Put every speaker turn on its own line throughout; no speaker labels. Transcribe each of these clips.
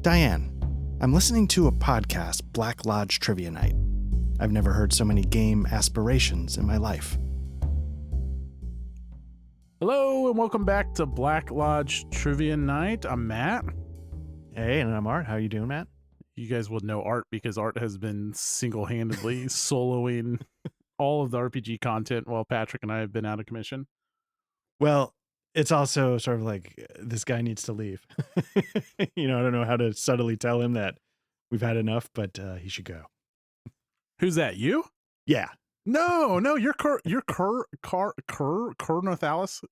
Diane, I'm listening to a podcast, Black Lodge Trivia Night. I've never heard so many game aspirations in my life.
Hello and welcome back to Black Lodge Trivia Night. I'm Matt.
Hey, and I'm Art. How you doing, Matt?
You guys will know Art because Art has been single-handedly soloing all of the RPG content while Patrick and I have been out of commission.
Well, it's also sort of like this guy needs to leave. I don't know how to subtly tell him that we've had enough, but he should go.
Who's that? You?
Yeah.
No, you're Nathalis.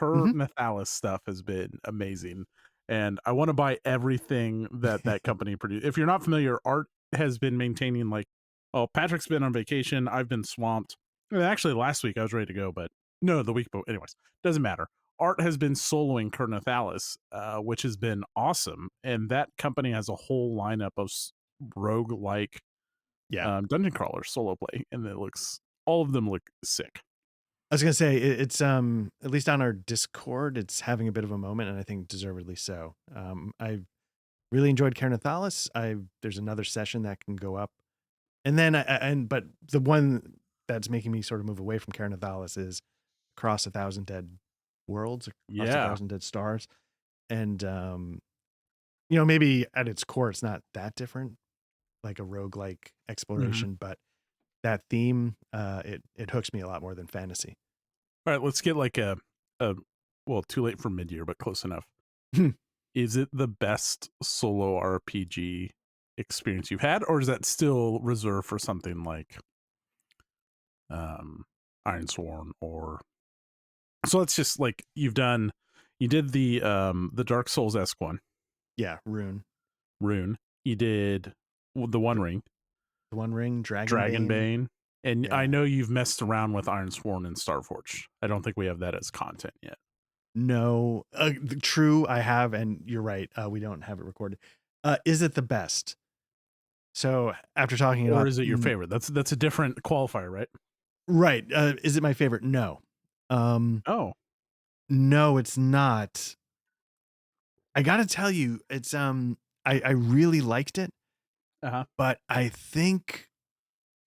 Nathalis stuff has been amazing. And I want to buy everything that company produced. If you're not familiar, Art has been maintaining Patrick's been on vacation. I've been swamped. Actually, last week I was ready to go, but no, the week before. Anyways, doesn't matter. Art has been soloing Nathalis, which has been awesome. And that company has a whole lineup of rogue-like dungeon crawler solo play, and all of them look sick.
I was gonna say it's at least on our Discord, it's having a bit of a moment, and I think deservedly so. I really enjoyed Nathalis. There's another session that can go up, and then but the one that's making me sort of move away from Nathalis is Across 1,000 Dead Worlds, Across 1,000 Dead Stars, and maybe at its core it's not that different, like a roguelike exploration, but that theme, it hooks me a lot more than fantasy.
All right, let's get too late for mid-year, but close enough. Is it the best solo RPG experience you've had, or is that still reserved for something like Ironsworn? Or so let's just you did the Dark Souls-esque one.
Yeah, Rune.
You did the One Ring.
The One Ring, Dragonbane.
And I know you've messed around with Ironsworn and Starforged. I don't think we have that as content yet.
No, true, I have, and you're right. We don't have it recorded. Is it the best? So after talking about,
or is it your favorite? That's a different qualifier, right?
Right. Is it my favorite? No. No, it's not. I gotta tell you, it's I really liked it. But I think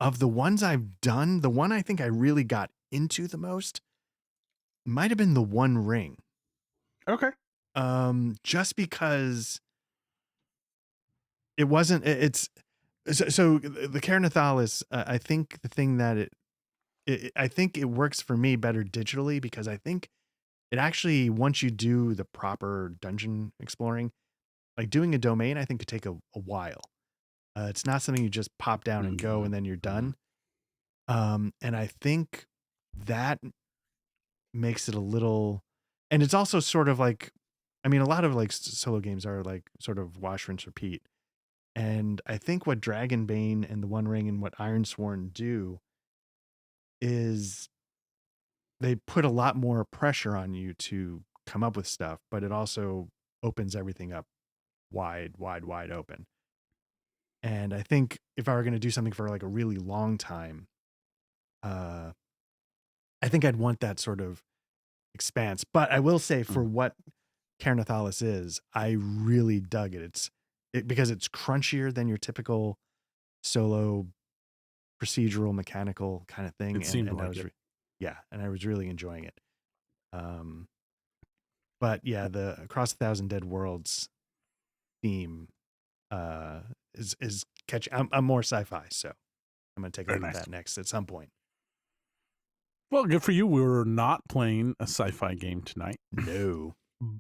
of the ones I've done, the one I think I really got into the most might have been the One Ring.
Okay.
Just because it wasn't, so the Nathalis, I think the thing that I think it works for me better digitally, because I think it actually, once you do the proper dungeon exploring, like doing a domain, I think could take a while. It's not something you just pop down and go and then you're done. And I think that makes it a little, and it's also sort of like, a lot of solo games are sort of wash, rinse, repeat. And I think what Dragonbane and the One Ring and what Ironsworn do is they put a lot more pressure on you to come up with stuff, but it also opens everything up wide open. And I think if I were going to do something for a really long time, I think I'd want that sort of expanse. But I will say, for what Nathalis is, I really dug it. Because it's crunchier than your typical solo procedural mechanical kind of thing.
It seemed
and I was really enjoying it. But yeah, the Across 1,000 Dead Worlds theme is catchy. I'm more sci-fi, so I'm gonna take a look at that next at some point.
Well, good for you. We're not playing a sci-fi game tonight.
No.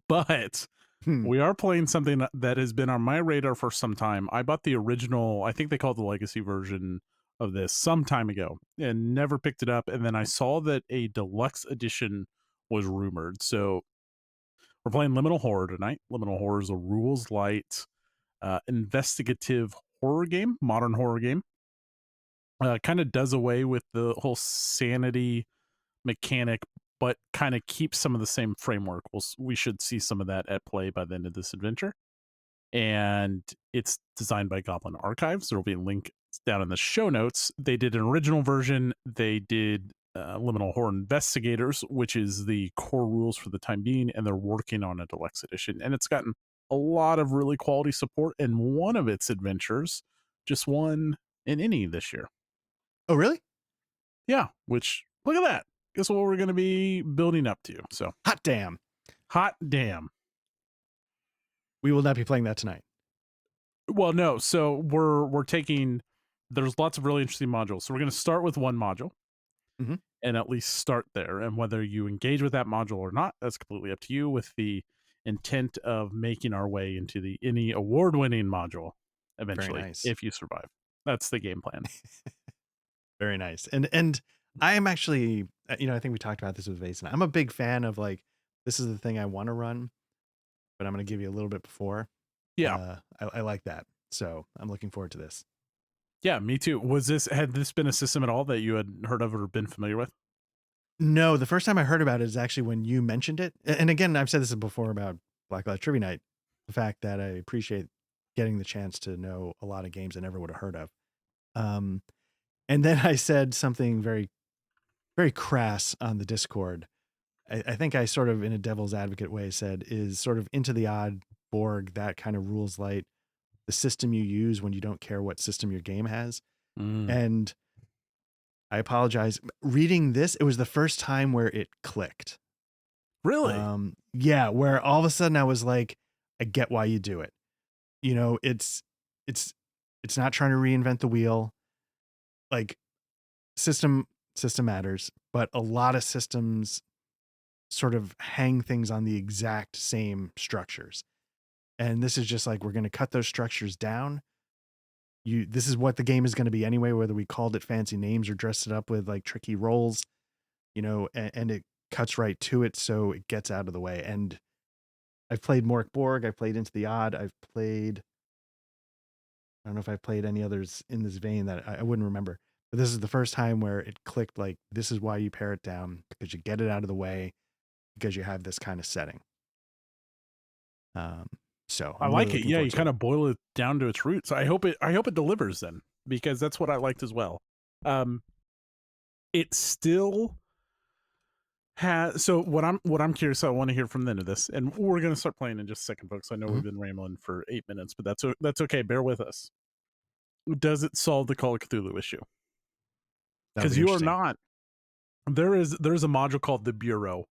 But we are playing something that has been on my radar for some time. I bought the original, I think they call it the legacy version of this some time ago, and never picked it up. And then I saw that a deluxe edition was rumored. So we're playing Liminal Horror tonight. Liminal Horror is a rules light investigative horror game, modern horror game. Kind of does away with the whole sanity mechanic, but kind of keeps some of the same framework. We should see some of that at play by the end of this adventure. And it's designed by Goblin Archives. There will be a link down in the show notes. They did an original version. They did Liminal Horror Investigators, which is the core rules for the time being, and they're working on a deluxe edition. And it's gotten a lot of really quality support, and one of its adventures just won an Innie this year.
Oh, really?
Yeah, which look at that. Guess what we're going to be building up to. So
Hot damn.
hot damn.
We will not be playing that tonight.
Well, no. So we're taking. There's lots of really interesting modules. So we're going to start with one module, and at least start there. And whether you engage with that module or not, that's completely up to you. With the intent of making our way into the any award-winning module eventually,
nice.
if you survive. That's the game plan.
Very nice. And I am actually, I think we talked about this with Vase, and I'm a big fan of like, this is the thing I want to run, but I'm going to give you a little bit before.
Yeah.
I like that. So I'm looking forward to this.
Yeah, me too. Had this been a system at all that you had heard of or been familiar with?
No, the first time I heard about it is actually when you mentioned it. And again, I've said this before about Blacklight Trivia Night, the fact that I appreciate getting the chance to know a lot of games I never would have heard of. And then I said something very, very crass on the Discord. I think I sort of, in a devil's advocate way, said is sort of Into the Odd, Borg, that kind of rules light, the system you use when you don't care what system your game has. And I apologize. Reading this, it was the first time where it clicked.
Really?
Yeah, where all of a sudden I was like, I get why you do it. It's not trying to reinvent the wheel. Like system matters, but a lot of systems sort of hang things on the exact same structures. And this is just like, we're going to cut those structures down. This is what the game is going to be anyway, whether we called it fancy names or dressed it up with like tricky rolls, and it cuts right to it. So it gets out of the way. And I've played Mork Borg. I've played Into the Odd. I don't know if I've played any others in this vein that I wouldn't remember, but this is the first time where it clicked. Like, this is why you pare it down, because you get it out of the way, because you have this kind of setting. So
I
I'm
like
really
it.
looking
Yeah,
forward
you
to
kind of boil it down to its roots. I hope it delivers then, because that's what I liked as well. It still has. So what I'm curious, I want to hear from the end of this, and we're gonna start playing in just a second, folks. I know we've been rambling for 8 minutes, but that's okay. Bear with us. Does it solve the Call of Cthulhu issue?
That'll
Because
be
you are
interesting.
not. There's a module called the Bureau,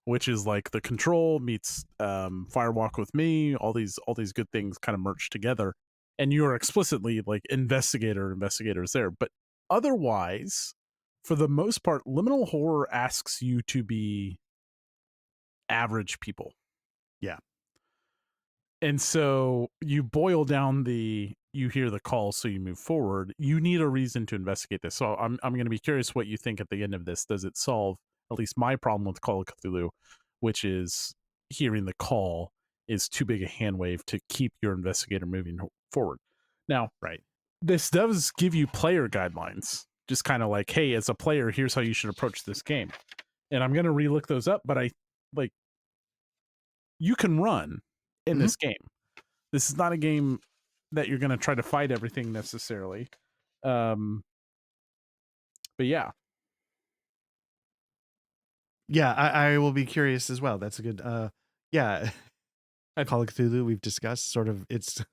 which is like the control meets Firewalk with me, all these good things kind of merged together, and you are explicitly like investigators there. But otherwise, for the most part, Liminal Horror asks you to be average people.
Yeah.
And so you boil down you hear the call, so you move forward. You need a reason to investigate this. So I'm going to be curious what you think at the end of this. Does it solve at least my problem with Call of Cthulhu, which is hearing the call is too big a hand wave to keep your investigator moving forward. Now,
Right.
this does give you player guidelines, just kind of like, hey, as a player, here's how you should approach this game. And I'm going to relook those up, but you can run in this game. This is not a game that you're going to try to fight everything necessarily. But yeah.
Yeah, I will be curious as well. That's a good, yeah. Call of Cthulhu, we've discussed sort of its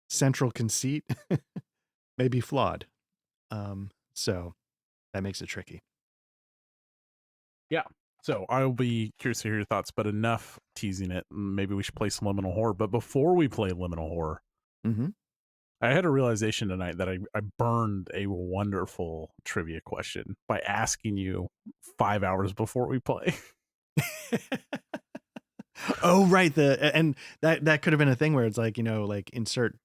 central conceit, maybe flawed. So that makes it tricky.
Yeah. So I'll be curious to hear your thoughts, but enough teasing it. Maybe we should play some Liminal Horror. But before we play Liminal Horror, I had a realization tonight that I burned a wonderful trivia question by asking you 5 hours before we play.
Oh, right. And that could have been a thing where it's like, like insert,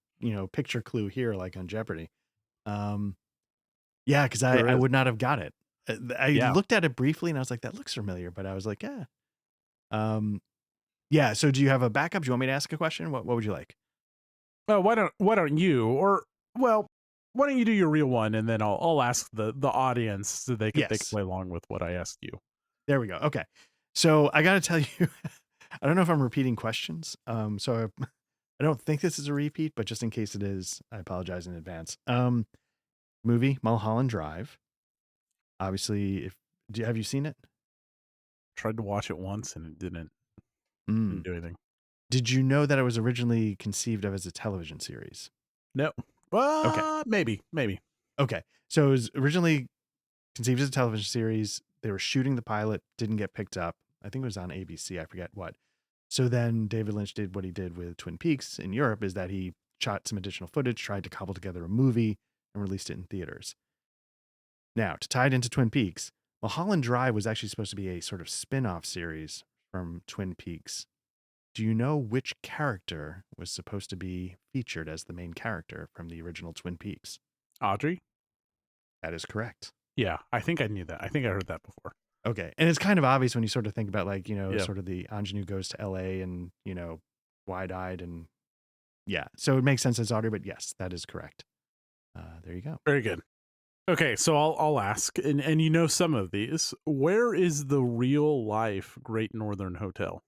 picture clue here, like on Jeopardy. Yeah, because I would not have got it. I looked at it briefly and I was like, that looks familiar, but I was like, yeah. Yeah. So do you have a backup? Do you want me to ask a question? What would you like?
Why don't you, or well, why don't you do your real one, and then I'll ask the audience so they can play along with what I asked you.
There we go. Okay. So I got to tell you, I don't know if I'm repeating questions. So I don't think this is a repeat, but just in case it is, I apologize in advance. Movie Mulholland Drive. Obviously, have you seen it?
Tried to watch it once and it didn't do anything.
Did you know that it was originally conceived of as a television series?
No.
Okay.
Maybe.
Okay. So it was originally conceived as a television series. They were shooting the pilot, didn't get picked up. I think it was on ABC. I forget what. So then David Lynch did what he did with Twin Peaks in Europe, is that he shot some additional footage, tried to cobble together a movie, and released it in theaters. Now, to tie it into Twin Peaks, Mulholland Drive was actually supposed to be a sort of spin-off series from Twin Peaks. Do you know which character was supposed to be featured as the main character from the original Twin Peaks?
Audrey?
That is correct.
Yeah, I think I knew that. I think I heard that before.
Okay. And it's kind of obvious when you sort of think about, like,
Yeah.
sort of the ingenue goes to LA and, wide-eyed, and yeah. So it makes sense as Audrey, but yes, that is correct. There you go.
Very good. Okay, so I'll ask, and you know some of these. Where is the real life Great Northern Hotel?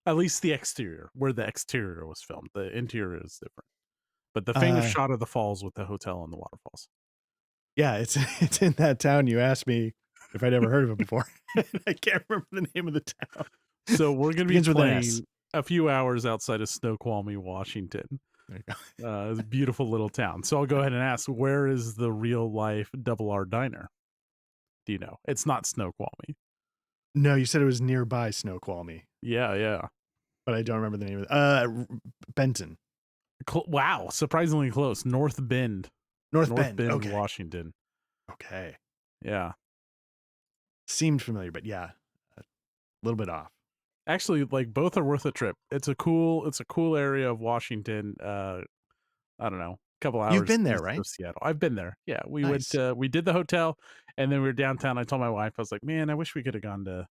At least the exterior, where the exterior was filmed. The interior is different. But the famous shot of the falls with the hotel and the waterfalls.
Yeah, it's it's in that town. You asked me if I'd ever heard of it before. I can't remember the name of the town.
So we're going to be
Begins with an S.
playing a few hours outside of Snoqualmie, Washington.
There you go.
It's a beautiful little town. So I'll go ahead and ask, where is the real life Double R Diner? Do you know? It's not Snoqualmie.
No, you said it was nearby Snoqualmie,
Yeah.
but I don't remember the name of it. Benton.
Wow, surprisingly close. North Bend,
North Bend. Okay.
Washington.
Okay.
Yeah.
Seemed familiar, but yeah, a little bit off.
Actually, like, both are worth a trip. It's a cool area of Washington. I don't know, a couple hours.
You've been there,
east
right?
of Seattle. I've been there. Yeah, we
Nice.
we did the hotel, and then we were downtown. I told my wife, I was like, man, I wish we could have gone to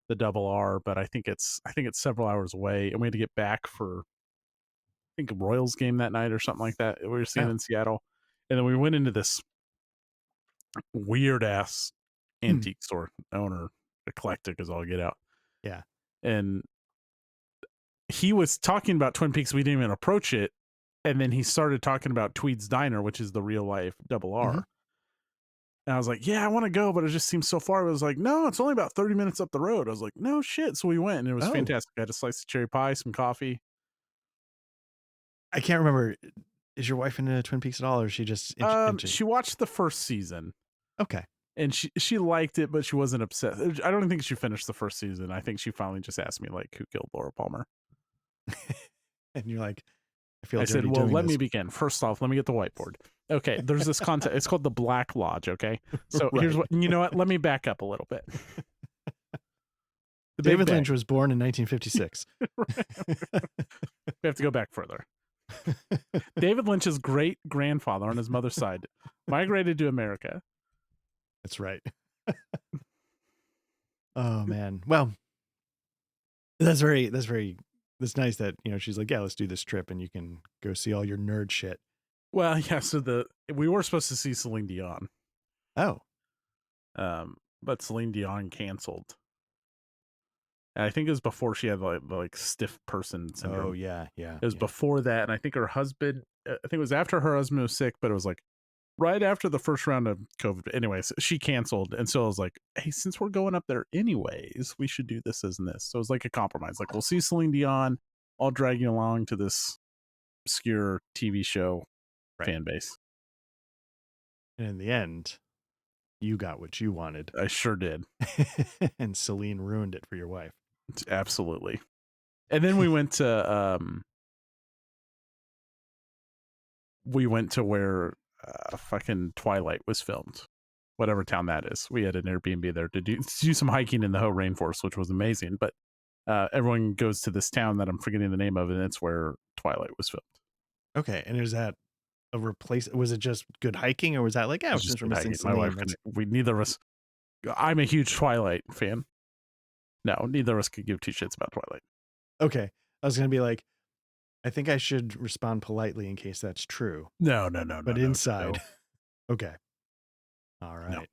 the Double R, but I think it's several hours away, and we had to get back for, I think, a Royals game that night or something like that. We were seeing in Seattle, and then we went into this weird ass antique store owner, eclectic as all get out.
Yeah.
And he was talking about Twin Peaks. We didn't even approach it. And then he started talking about Tweed's Diner, which is the real life Double R.
Mm-hmm.
And I was like, yeah, I want to go, but it just seems so far. It was like, no, it's only about 30 minutes up the road. I was like, no shit. So we went, and it was fantastic. I had a slice of cherry pie, some coffee.
I can't remember. Is your wife into Twin Peaks at all, or is she just
she watched the first season.
Okay.
And she liked it, but she wasn't upset. I don't think she finished the first season. I think she finally just asked me, like, who killed Laura Palmer.
And you're like,
I said, well, let me begin. First off, let me get the whiteboard. Okay, there's this concept. It's called the Black Lodge, okay? So here's what, you know what? Let me back up a little bit.
David Lynch was born in 1956.
We have to go back further. David Lynch's great-grandfather on his mother's side migrated to America.
That's right. Oh, man. Well, that's nice that, she's like, yeah, let's do this trip and you can go see all your nerd shit.
Well, yeah, so we were supposed to see Celine Dion.
Oh.
But Celine Dion canceled. And I think it was before she had like stiff person syndrome.
Oh, yeah.
It was before that, and I think her husband, I think it was after her husband was sick, but it was like right after the first round of COVID. Anyways, she canceled, and so I was like, hey, since we're going up there anyways, we should do this as and this. So it was like a compromise. Like, we'll see Celine Dion, I'll drag you along to this obscure TV show fan base.
And in the end, you got what you wanted.
I sure did.
And Celine ruined it for your wife.
Absolutely. And then we went to where fucking Twilight was filmed, whatever town that is. We had an Airbnb there to do some hiking in the Hoh Rainforest, which was amazing. But everyone goes to this town that I'm forgetting the name of, and it's where Twilight was filmed.
Okay, and is that a was it just good hiking, or was that like, since we're missing Celine,
my wife neither of us. I'm a huge Twilight fan. No, neither of us could give two shits about Twilight.
Okay, I was gonna be like, I think I should respond politely in case that's true.
No.
But inside. No. Okay. All right.
No.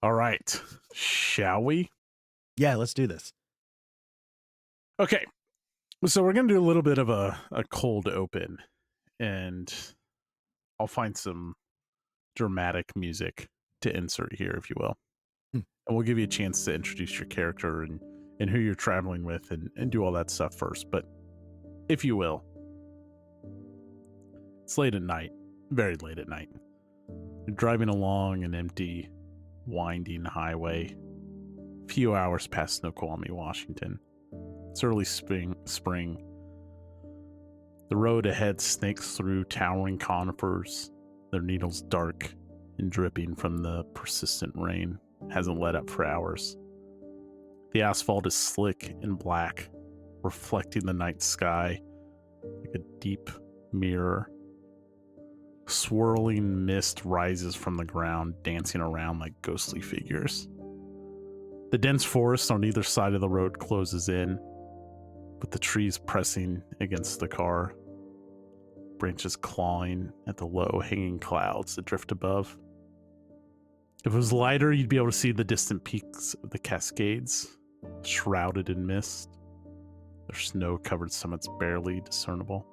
All right. Shall we?
Yeah, let's do this.
Okay. So we're going to do a little bit of a cold open, and I'll find some dramatic music to insert here, if you will. And we'll give you a chance to introduce your character and who you're traveling with and do all that stuff first. But if you will. It's late at night, very late at night. You're driving along an empty, winding highway, a few hours past Snoqualmie, Washington. It's early spring. The road ahead snakes through towering conifers, their needles dark and dripping from the persistent rain. Hasn't let up for hours. The asphalt is slick and black, reflecting the night sky like a deep mirror. Swirling mist rises from the ground, dancing around like ghostly figures. The dense forest on either side of the road closes in, with the trees pressing against the car, branches clawing at the low-hanging clouds that drift above. If it was lighter, you'd be able to see the distant peaks of the Cascades, shrouded in mist, their snow-covered summits barely discernible.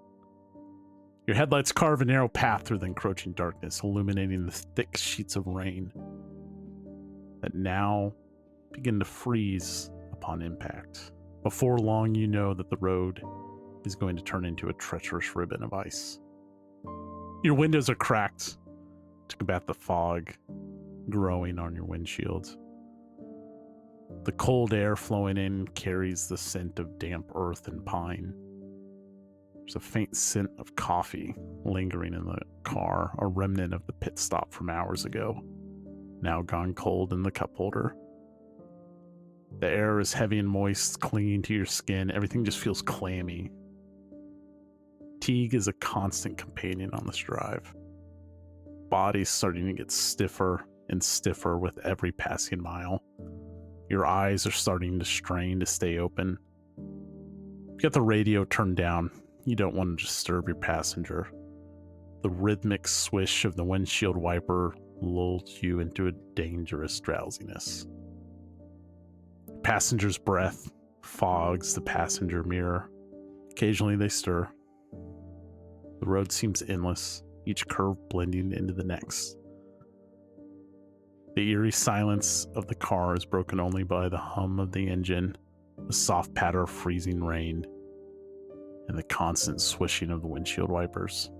Your headlights carve a narrow path through the encroaching darkness, illuminating the thick sheets of rain that now begin to freeze upon impact. Before long, you know that the road is going to turn into a treacherous ribbon of ice. Your windows are cracked to combat the fog growing on your windshield. The cold air flowing in carries the scent of damp earth and pine. There's a faint scent of coffee lingering in the car, a remnant of the pit stop from hours ago, now gone cold in the cup holder. The air is heavy and moist, clinging to your skin. Everything just feels clammy. Fatigue is a constant companion on this drive. Body's starting to get stiffer and stiffer with every passing mile. Your eyes are starting to strain to stay open. You got the radio turned down. You don't want to disturb your passenger. The rhythmic swish of the windshield wiper lulls you into a dangerous drowsiness. Passenger's breath fogs the passenger mirror. Occasionally they stir. The road seems endless, each curve blending into the next. The eerie silence of the car is broken only by the hum of the engine, the soft patter of freezing rain, and the constant swishing of the windshield wipers.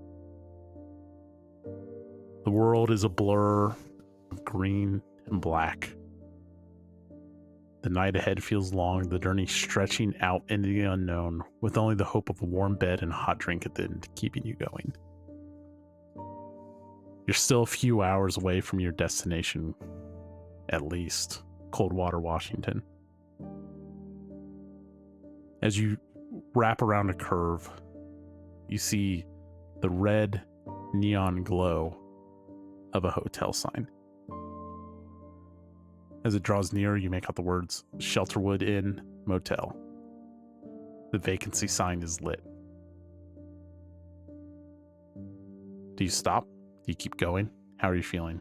The world is a blur of green and black. The night ahead feels long, the journey stretching out into the unknown, with only the hope of a warm bed and a hot drink at the end keeping you going. You're still a few hours away from your destination, at least, Coldwater, Washington. As you wrap around a curve, you see the red neon glow of a hotel sign. As it draws near, you make out the words Shelterwood Inn Motel. The vacancy sign is lit. Do you stop? Do you keep going? How are you feeling?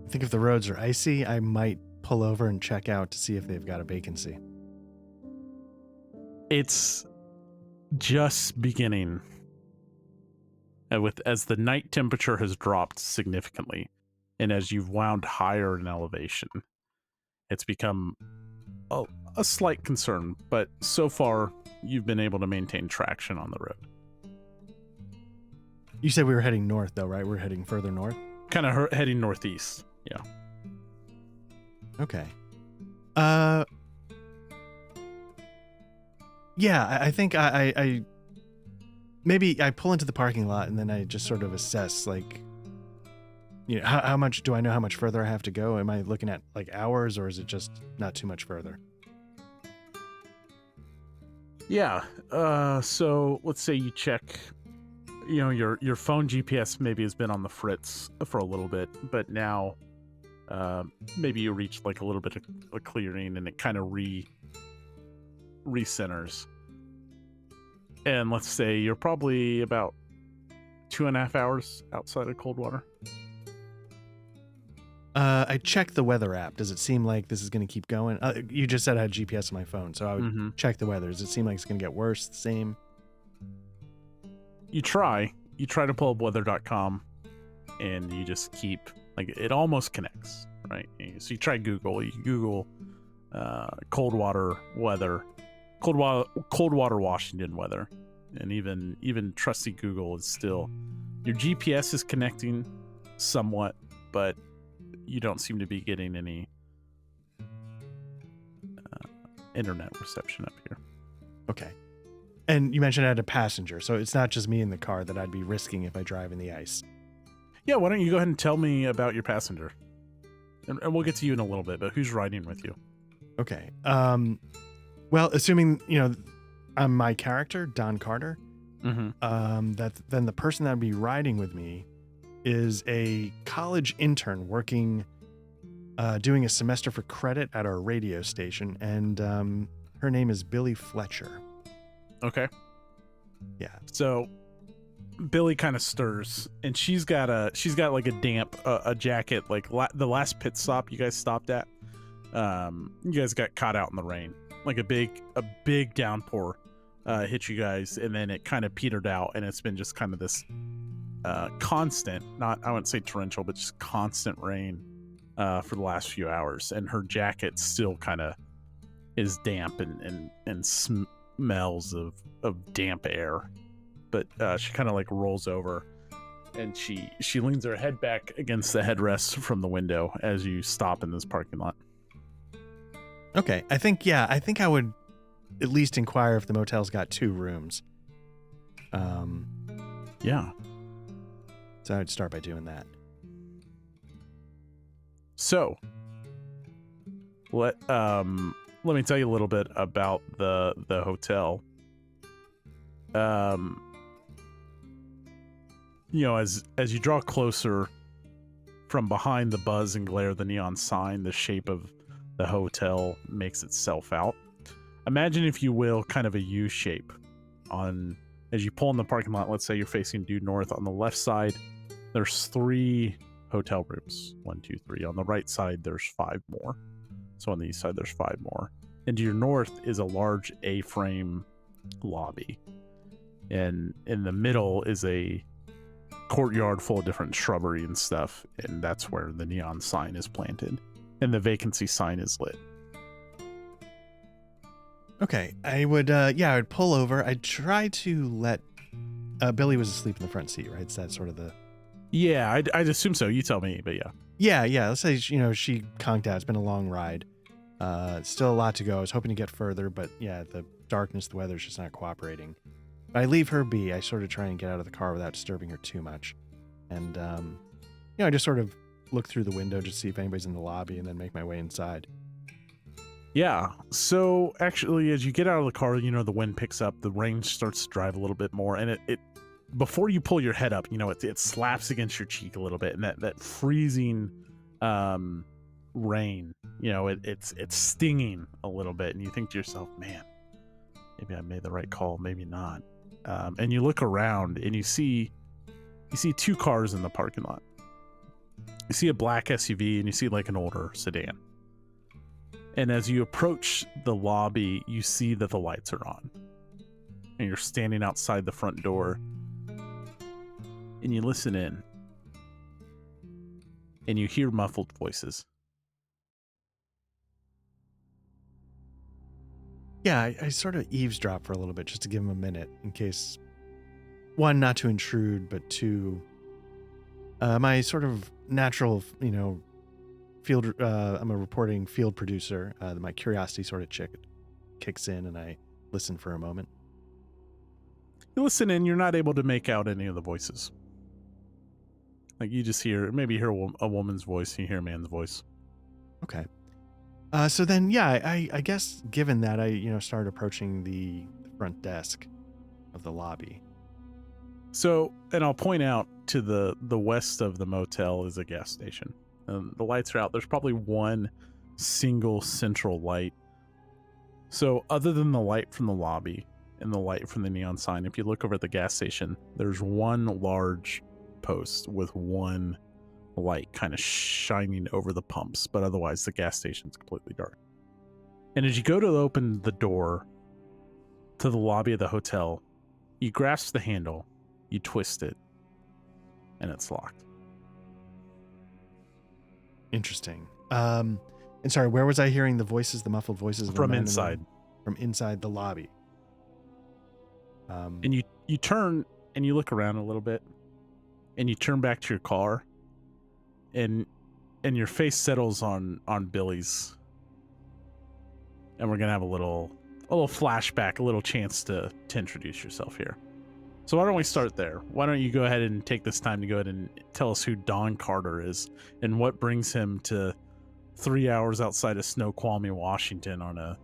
I think if the roads are icy, I might pull over and check out to see if they've got a vacancy.
It's just beginning. As the night temperature has dropped significantly, and as you've wound higher in elevation, it's become a slight concern, but so far you've been able to maintain traction on the road.
You said we were heading north, though, right? We're heading further north?
Kind of heading northeast, yeah.
Okay. Yeah, I think I maybe I pull into the parking lot and then I just sort of assess, like, you know, how much do I know how much further I have to go? Am I looking at like hours, or is it just not too much further?
Yeah. So let's say you check, you know, your phone GPS maybe has been on the fritz for a little bit, but now maybe you reach like a little bit of a clearing and it kind of recenters. And let's say you're probably about 2.5 hours outside of Coldwater.
I checked the weather app. Does it seem like this is going to keep going? You just said I had GPS on my phone, so I would check the weather. Does it seem like it's going to get worse, the same?
You try to pull up weather.com and you just keep, like, it almost connects, right? So you try Google, Coldwater weather, Coldwater, Washington weather, and even trusty Google is still, your GPS is connecting somewhat, but you don't seem to be getting any internet reception up here.
Okay. And you mentioned I had a passenger, so it's not just me in the car that I'd be risking if I drive in the ice.
Yeah, why don't you go ahead and tell me about your passenger? And we'll get to you in a little bit, but who's riding with you?
Okay. Well, assuming, I'm my character, Don Carter, then the person that would be riding with me is a college intern working, doing a semester for credit at our radio station, and her name is Billy Fletcher.
Okay.
Yeah.
So Billy kind of stirs, and she's got like a damp a jacket, like the last pit stop you guys stopped at. You guys got caught out in the rain, like a big downpour hit you guys, and then it kind of petered out, and it's been just kind of this constant, not, I wouldn't say torrential, but just constant rain for the last few hours, and her jacket still kind of is damp and smells of damp air. But she kind of like rolls over, and she leans her head back against the headrest from the window as you stop in this parking lot.
Okay. I think I would at least inquire if the motel's got 2 rooms.
Yeah.
So I'd start by doing that.
So let me tell you a little bit about the hotel. As you draw closer from behind the buzz and glare of the neon sign, the shape of the hotel makes itself out. Imagine, if you will, kind of a U shape as you pull in the parking lot. Let's say you're facing due north. On the left side, there's 3 hotel rooms. 1, 2, 3. On the right side, there's 5 more. So on the east side, there's 5 more. And to your north is a large A-frame lobby. And in the middle is a courtyard full of different shrubbery and stuff, and that's where the neon sign is planted, and the vacancy sign is lit.
Okay, I would pull over. I'd try to let Billy was asleep in the front seat, right? It's that sort of the...
Yeah, I'd assume so. You tell me, but yeah.
Yeah. Let's say, she conked out. It's been a long ride. Still a lot to go. I was hoping to get further, but yeah, the darkness, the weather's just not cooperating. I leave her be. I sort of try and get out of the car without disturbing her too much. And, I just sort of look through the window just to see if anybody's in the lobby, and then make my way inside.
Yeah. So actually, as you get out of the car, the wind picks up, the rain starts to drive a little bit more, and it before you pull your head up, it slaps against your cheek a little bit, and that freezing rain, it's stinging a little bit, and you think to yourself, man, maybe I made the right call, maybe not. And you look around, and you see 2 cars in the parking lot. You see a black SUV, and you see like an older sedan. And as you approach the lobby, you see that the lights are on. And you're standing outside the front door. And you listen in. And you hear muffled voices.
Yeah, I sort of eavesdrop for a little bit just to give him a minute in case, 1, not to intrude, but 2, my sort of natural, field, I'm a reporting field producer. My curiosity sort of kicks in, and I listen for a moment.
You listen in, you're not able to make out any of the voices. Like, you just hear a woman's voice, and you hear a man's voice.
Okay. So then, yeah, I guess given that, I, started approaching the front desk of the lobby.
So, and I'll point out, to the west of the motel is a gas station. The lights are out. There's probably 1 single central light. So other than the light from the lobby and the light from the neon sign, if you look over at the gas station, there's 1 large post with 1 light kind of shining over the pumps, but otherwise the gas station's completely dark. And as you go to open the door to the lobby of the hotel, you grasp the handle, you twist it, and it's locked.
Interesting. And sorry, where was I hearing the voices, the muffled voices?
From inside.
From inside the lobby.
And you turn and you look around a little bit, and you turn back to your car, and your face settles on Billy's, and we're gonna have a little flashback, a little chance to introduce yourself here. So why don't we start there? Why don't you go ahead and take this time to go ahead and tell us who Don Carter is and what brings him to 3 hours outside of Snoqualmie, Washington on a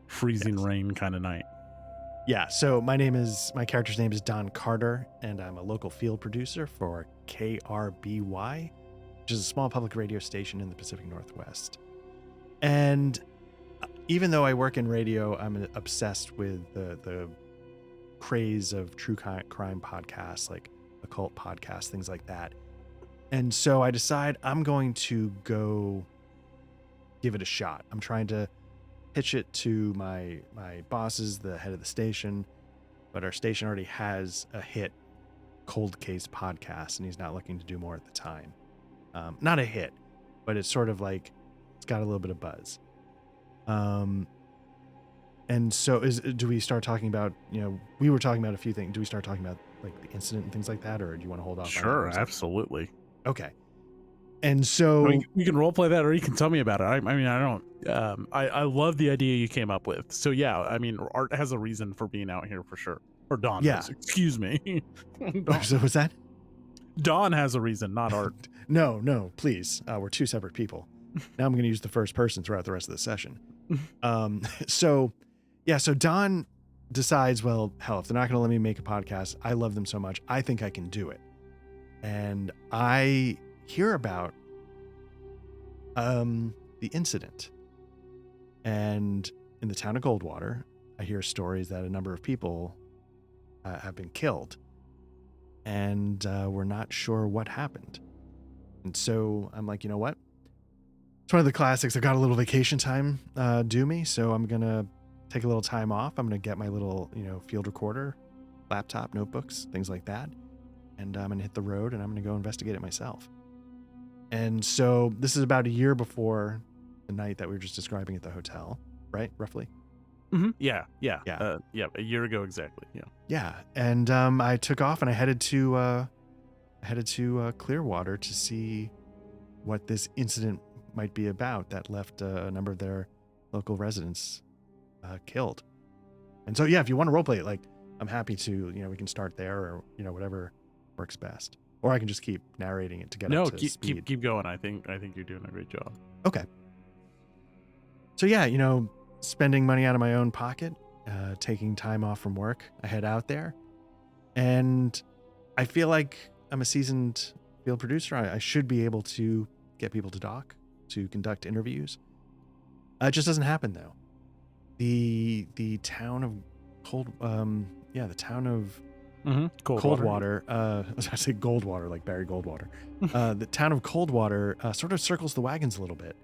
freezing rain kind of night.
Yeah, so my character's name is Don Carter, and I'm a local field producer for KRBY, which is a small public radio station in the Pacific Northwest. And even though I work in radio, I'm obsessed with the craze of true crime podcasts, like occult podcasts, things like that. And so I decide I'm going to go give it a shot. I'm trying to pitch it to my bosses, the head of the station, but our station already has a hit cold case podcast, and he's not looking to do more at the time. Not a hit, but it's sort of like it's got a little bit of buzz. And so do we start talking about, we were talking about a few things. Do we start talking about like the incident and things like that, or do you want to hold off?
Sure, absolutely.
Okay. And so
we can role play that, or you can tell me about it. I mean, I don't. I love the idea you came up with. So yeah, I mean, Art has a reason for being out here for sure. Or Don.
Yeah.
Has, excuse me.
So what's that? Don
has a reason, not Art.
No, please. We're two separate people. Now I'm going to use the first person throughout the rest of the session. So Don decides, well, hell, if they're not going to let me make a podcast, I love them so much, I think I can do it. And I hear about the incident, and in the town of Coldwater, I hear stories that a number of people have been killed, and we're not sure what happened. And so I'm like, you know what? It's one of the classics. I've got a little vacation time due me, so I'm gonna take a little time off. I'm gonna get my little, field recorder, laptop, notebooks, things like that, and I'm gonna hit the road and I'm gonna go investigate it myself. And so this is about a year before the night that we were just describing at the hotel, right? Roughly.
Mm-hmm. Yeah. A year ago exactly. Yeah.
Yeah, and I took off and I headed to Clearwater to see what this incident might be about that left a number of their local residents killed. And so yeah, if you want to roleplay it, like I'm happy to, we can start there, or whatever works best. Or I can just keep narrating it to get up to speed.
Keep going. I think you're doing a great job.
Okay. So yeah, spending money out of my own pocket, taking time off from work, I head out there, and I feel like I'm a seasoned field producer. I should be able to get people to talk, to conduct interviews. It just doesn't happen though. The town of Coldwater. I was going to say Goldwater, like Barry Goldwater. The town of Coldwater sort of circles the wagons a little bit.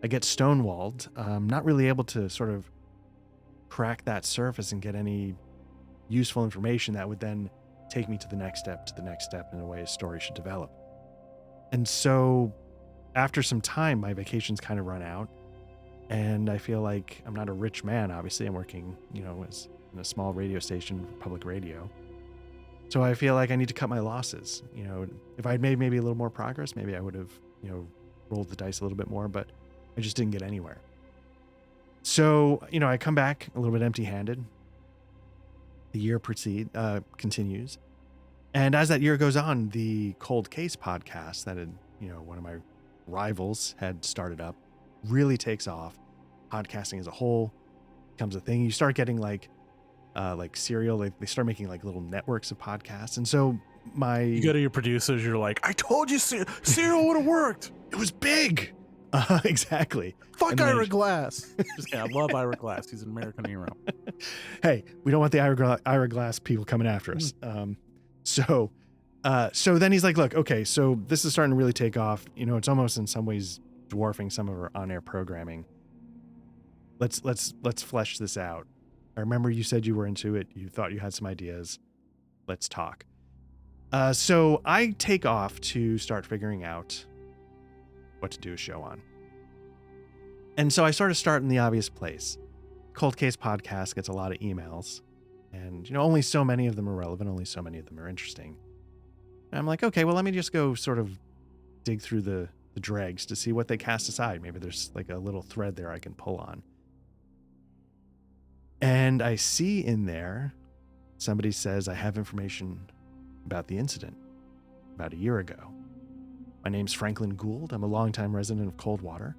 I get stonewalled. I'm not really able to sort of crack that surface and get any useful information that would then take me to the next step in a way a story should develop. And so after some time, my vacations kind of run out, and I feel like I'm not a rich man. Obviously, I'm working, as in a small radio station, public radio. So I feel like I need to cut my losses. If I'd made maybe a little more progress, maybe I would have, rolled the dice a little bit more, but I just didn't get anywhere. So, I come back a little bit empty-handed. The year continues. And as that year goes on, the Cold Case podcast that had, one of my rivals had started up really takes off. Podcasting as a whole becomes a thing. You start getting like Serial, they start making like little networks of podcasts. And so you
go to your producers, you're like, I told you Serial would have worked.
It was big. Exactly.
Fuck Ira Glass. Just kidding. I love Ira Glass. He's an American hero.
Hey, we don't want the Ira Glass people coming after us. So then he's like, look, okay, so this is starting to really take off. It's almost in some ways dwarfing some of our on-air programming. Let's flesh this out. I remember you said you were into it. You thought you had some ideas. Let's talk. So I take off to start figuring out what to do a show on. And so I sort of start in the obvious place. Cold Case podcast gets a lot of emails. And, only so many of them are relevant. Only so many of them are interesting. And I'm like, okay, well, let me just go sort of dig through the dregs to see what they cast aside. Maybe there's like a little thread there I can pull on. And I see in there, somebody says, I have information about the incident about a year ago. My name's Franklin Gould. I'm a longtime resident of Coldwater.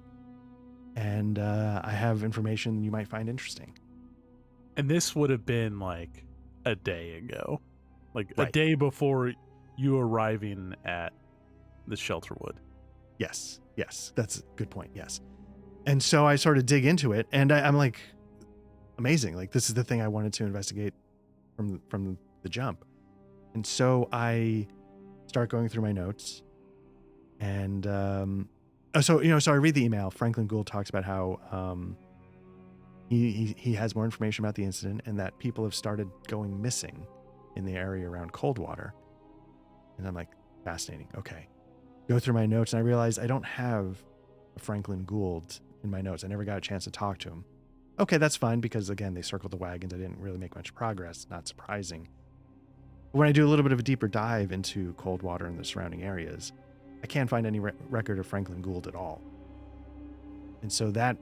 And I have information you might find interesting.
And this would have been like a day ago. Like
Right.
a day before you arriving at the Shelterwood.
Yes. That's a good point. Yes. And so I sort of dig into it, and I'm like, amazing. Like, this is the thing I wanted to investigate from the jump. And so I start going through my notes, and so I read the email. Franklin Gould talks about how he has more information about the incident and that people have started going missing in the area around Coldwater. And I'm like, fascinating. Okay. Go through my notes, and I realize I don't have a Franklin Gould in my notes. I never got a chance to talk to him. Okay, that's fine, because again, they circled the wagons. I didn't really make much progress. Not surprising. But when I do a little bit of a deeper dive into Coldwater and the surrounding areas, I can't find any record of Franklin Gould at all. And so that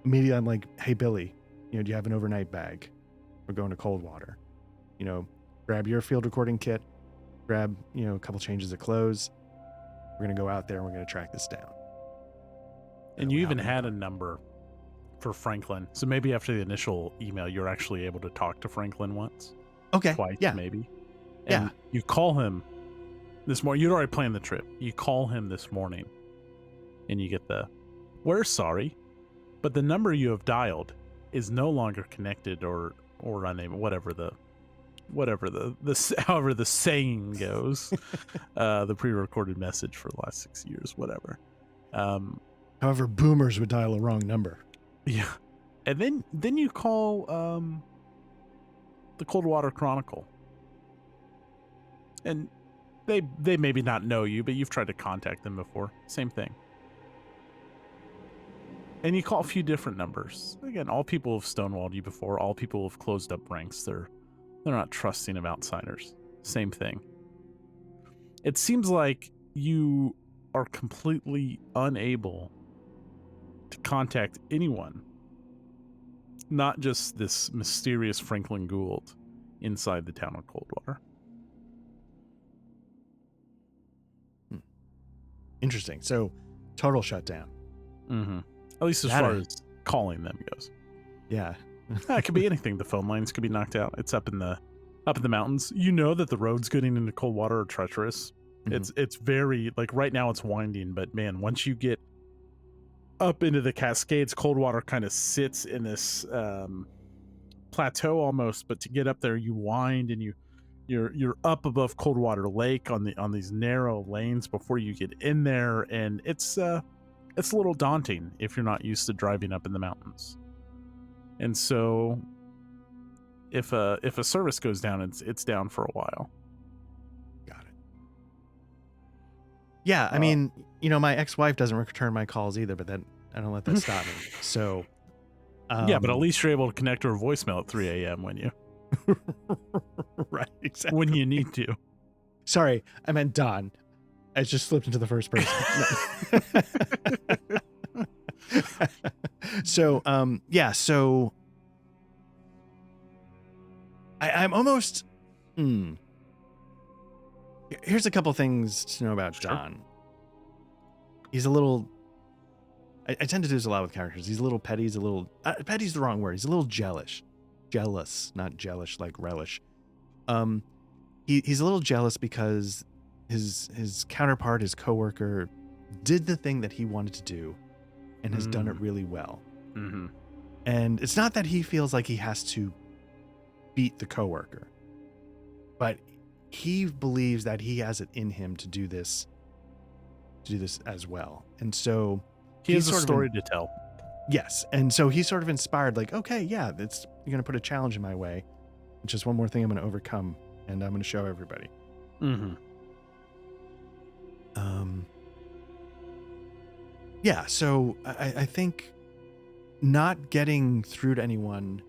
immediately I'm like, hey, Billy, do you have an overnight bag? We're going to Coldwater. Grab your field recording kit, grab, a couple changes of clothes. We're going to go out there and we're going to track this down.
And you even had a number for Franklin. So maybe after the initial email, you're actually able to talk to Franklin once.
Okay.
Twice,
yeah.
maybe. And you call him this morning. You'd already planned the trip. You call him this morning and you get we're sorry, but the number you have dialed is no longer connected or unable, however the saying goes, the pre-recorded message for the last 6 years, whatever.
However, boomers would dial a wrong number.
Yeah. And then you call the Coldwater Chronicle. And they maybe not know you, but you've tried to contact them before. Same thing. And you call a few different numbers. Again, all people have stonewalled you before. All people have closed up ranks. They're not trusting of outsiders. Same thing. It seems like you are completely unable to contact anyone. Not just this mysterious Franklin Gould inside the town of Coldwater.
Interesting. So, total shutdown.
Mm-hmm. At least as far as calling them goes.
Yeah.
It could be anything. The phone lines could be knocked out. It's up in the mountains. You know that the roads getting into Coldwater are treacherous. Mm-hmm. It's very, like, right now it's winding, but man, once you get up into the Cascades, Coldwater kind of sits in this plateau almost, but to get up there you wind and you're up above Coldwater Lake on these narrow lanes before you get in there, and it's a little daunting if you're not used to driving up in the mountains. And so if a service goes down, it's down for a while.
Got it. Yeah, I mean, my ex-wife doesn't return my calls either, but then I don't let that stop me. So
yeah, but at least you're able to connect to her voicemail at 3 a.m. when you
right, exactly.
When you need to.
Sorry, I meant Don. I just slipped into the first person. So, so I'm almost, here's a couple things to know about Don. He's a little, I tend to do this a lot with characters. He's a little petty. He's a little, petty's the wrong word. He's a little jealous, not jellish like relish. He's a little jealous because his counterpart, his coworker, did the thing that he wanted to do and has done it really well.
Mm-hmm.
And it's not that he feels like he has to beat the coworker, but he believes that he has it in him to do this as well. And so
he has a story to tell.
Yes. And so he's sort of inspired, like, okay, yeah, you're going to put a challenge in my way. It's just one more thing I'm going to overcome, and I'm going to show everybody.
Mm-hmm.
Yeah, so I think not getting through to anyone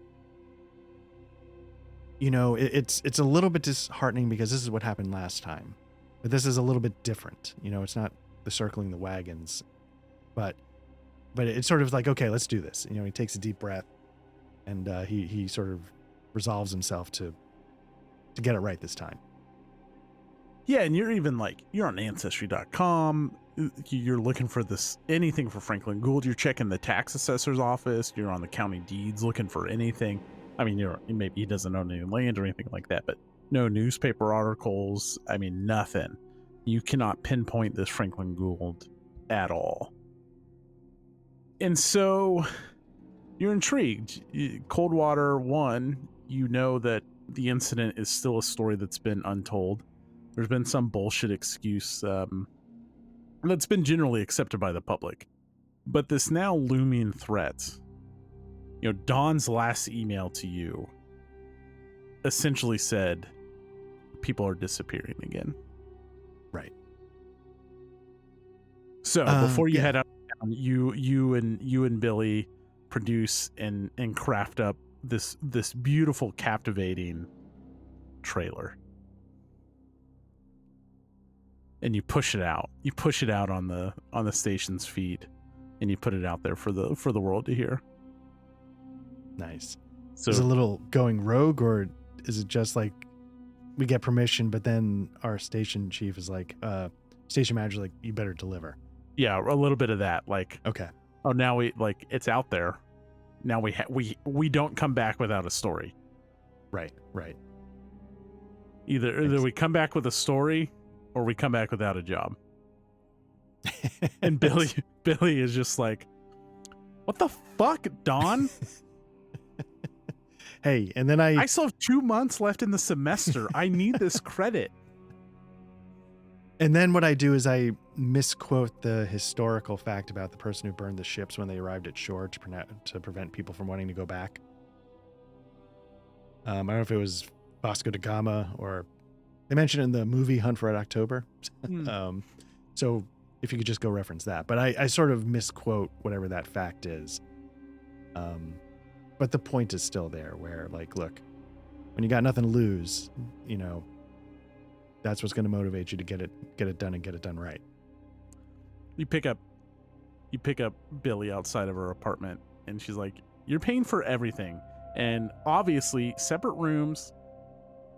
you know, it's a little bit disheartening because this is what happened last time, but this is a little bit different. You know, it's not the circling the wagons, but it's sort of like, okay, let's do this. You know, he takes a deep breath, and he sort of resolves himself to get it right this time.
Yeah, and you're even like, you're on Ancestry.com. You're looking for anything for Franklin Gould. You're checking the tax assessor's office. You're on the county deeds looking for anything. I mean, maybe he doesn't own any land or anything like that, but no newspaper articles. I mean, nothing. You cannot pinpoint this Franklin Gould at all. And so you're intrigued. Coldwater 1, you know that the incident is still a story that's been untold. There's been some bullshit excuse that's been generally accepted by the public. But this now looming threat, you know, Dawn's last email to you essentially said people are disappearing again.
Right.
So before you head out, you and Billy produce and craft up this beautiful, captivating trailer. And you push it out. You push it out on the station's feed, and you put it out there for the world to hear.
Nice.
So
is it a little going rogue, or is it just like we get permission, but then our station chief is like, station manager, like, you better deliver?
Yeah, a little bit of that. Like,
okay,
oh, now it's out there. Now we don't come back without a story.
Right.
Either we come back with a story, or we come back without a job. And Billy is just like, what the fuck, Dawn?
Hey, and then I
still have 2 months left in the semester. I need this credit.
And then what I do is I misquote the historical fact about the person who burned the ships when they arrived at shore to prevent people from wanting to go back. I don't know if it was Vasco da Gama, or they mentioned it in the movie Hunt for Red October. So if you could just go reference that. But I sort of misquote whatever that fact is. But the point is still there, where, like, look, when you got nothing to lose, you know, that's what's going to motivate you to get it done and get it done right.
You pick up Billy outside of her apartment, and she's like, you're paying for everything. And obviously separate rooms,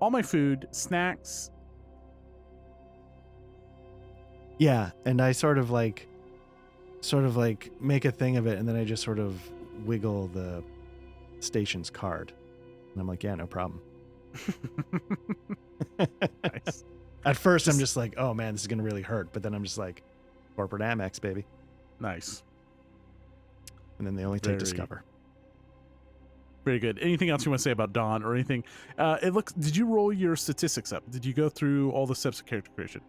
all my food, snacks.
Yeah. And I sort of like make a thing of it. And then I just sort of wiggle the station's card. And I'm like, yeah, no problem.
Nice.
At first, I'm just like, oh man, this is going to really hurt. But then I'm just like, corporate Amex, baby.
Nice.
And then they only take Discover.
Very good. Anything else you want to say about Dawn or anything? Did you roll your statistics up? Did you go through all the steps of character creation?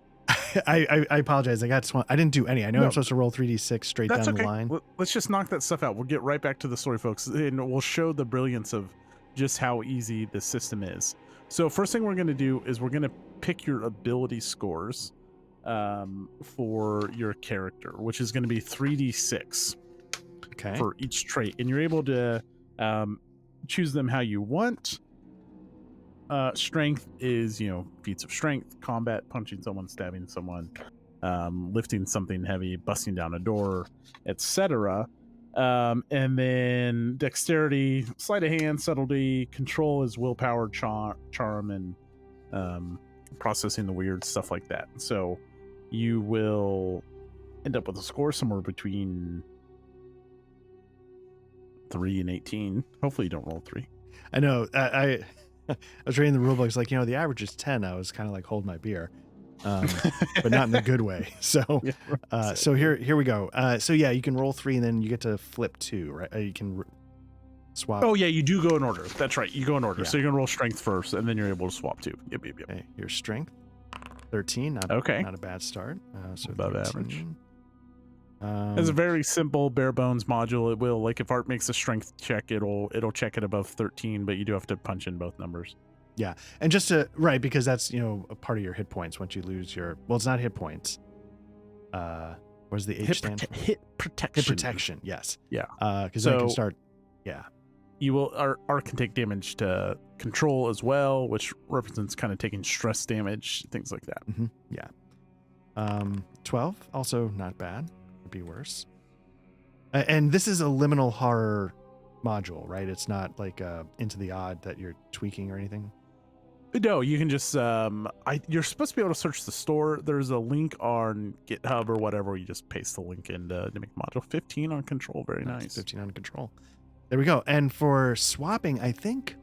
I apologize. I didn't do any. I know I'm supposed to roll 3d6 straight down the line.
Let's just knock that stuff out. We'll get right back to the story, folks, and we'll show the brilliance of just how easy the system is. So first thing we're going to do is we're going to pick your ability scores for your character, which is going to be 3d6 for each trait. And you're able to choose them how you want. Strength is, feats of strength, combat, punching someone, stabbing someone, lifting something heavy, busting down a door, etc. And then dexterity, sleight of hand, subtlety, control is willpower, charm, and processing the weird, stuff like that. So you will end up with a score somewhere between 3 and 18. Hopefully you don't roll 3.
I know. I was reading the rule books, like, the average is 10. I was kind of like, hold my beer, but not in the good way. So, so here we go. So yeah, you can roll 3 and then you get to flip 2, right? You can swap.
Oh yeah, you do go in order. That's right. You go in order.
Yeah.
So you're gonna roll strength first, and then you're able to swap 2. Yep.
Okay, your strength, 13. Not a bad start. So
above
13.
average. It's a very simple bare bones module. It will, like, if Art makes a strength check, it'll check it above 13, but you do have to punch in both numbers.
Yeah, and just because that's a part of your hit points. Once you lose it's not hit points. What does the H stand for?
Hit protection.
Hit protection. Yes.
Yeah.
Because I can start. Yeah.
Art can take damage to control as well, which represents kind of taking stress damage, things like that.
Yeah. 12, also not bad. Could be worse. And this is a liminal horror module, right? It's not like Into the Odd that you're tweaking or anything.
No, you can just you're supposed to be able to search the store. There's a link on GitHub or whatever. You just paste the link in to make the module. 15 on control, very nice.
15 on control. There we go. And for swapping, I think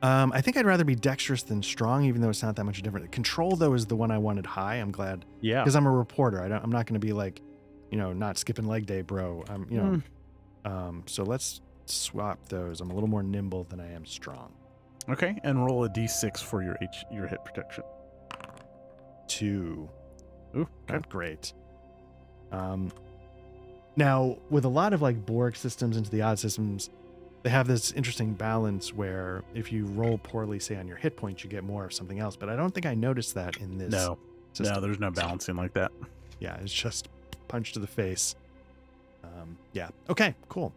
I'd rather be dexterous than strong, even though it's not that much different. Control, though, is the one I wanted high. I'm glad.
Yeah.
Because I'm a reporter. I'm not going to be like, not skipping leg day, bro. So let's swap those. I'm a little more nimble than I am strong.
Okay, and roll a d6 for your hit protection.
2.
Ooh,
not great. Now, with a lot of like Borg systems Into the Odd systems, they have this interesting balance where if you roll poorly, say on your hit points, you get more of something else. But I don't think I noticed that in this.
No, there's no balancing like that.
Yeah, it's just punch to the face. Yeah. Okay, cool.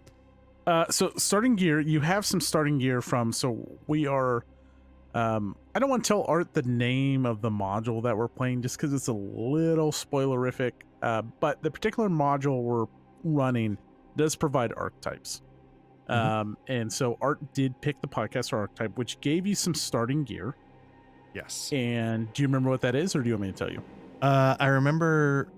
So starting gear, you have some starting gear from, so we are, I don't want to tell Art the name of the module that we're playing just because it's a little spoilerific, but the particular module we're running does provide archetypes. And so Art did pick the podcaster archetype, which gave you some starting gear.
Yes.
And do you remember what that is, or do you want me to tell you?
I remember...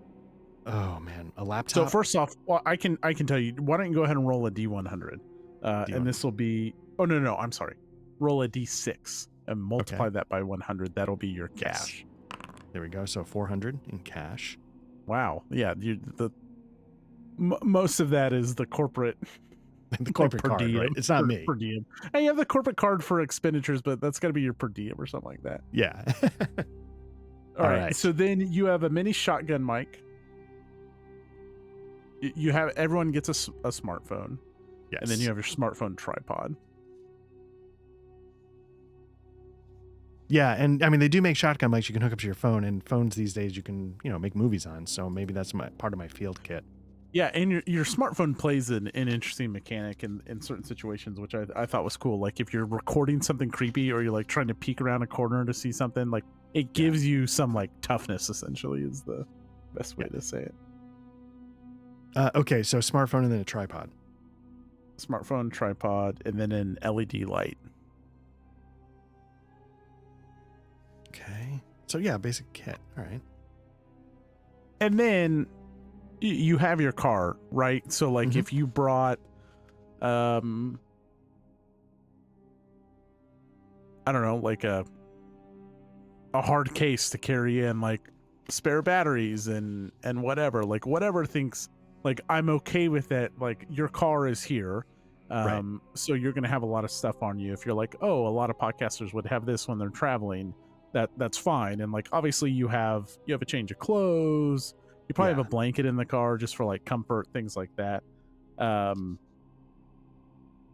Oh man, a laptop.
So first off, well, I can tell you. Why don't you go ahead and roll a D100, and this will be. Oh no, I'm sorry. Roll a D6 and multiply that by 100. That'll be your cash.
Yes. There we go. So 400 in cash.
Wow. Yeah. Most of that is the corporate.
The corporate card,
diem,
right? It's not me.
Per diem. And you have the corporate card for expenditures, but that's got to be your per diem or something like that.
Yeah.
All right. So then you have a mini shotgun mic. You have everyone gets a smartphone.
Yes.
And then you have your smartphone tripod.
Yeah, and I mean they do make shotgun mics you can hook up to your phone, and phones these days you can make movies on. So maybe that's part of my field kit.
Yeah, and your smartphone plays an interesting mechanic in certain situations, which I thought was cool. Like if you're recording something creepy or you're like trying to peek around a corner to see something, like it gives you some like toughness. Essentially, is the best way to say it.
Okay, so smartphone and then a tripod.
Smartphone, tripod, and then an LED light.
Okay. So yeah, basic kit. All right.
And then you have your car, right? So like if you brought I don't know, like a hard case to carry in like spare batteries and whatever, like whatever thinks like I'm okay with that, like your car is here.
Right.
So you're going to have a lot of stuff on you. If you're like, oh, a lot of podcasters would have this when they're traveling, that's fine. And like, obviously you have a change of clothes. You probably have a blanket in the car just for like comfort, things like that.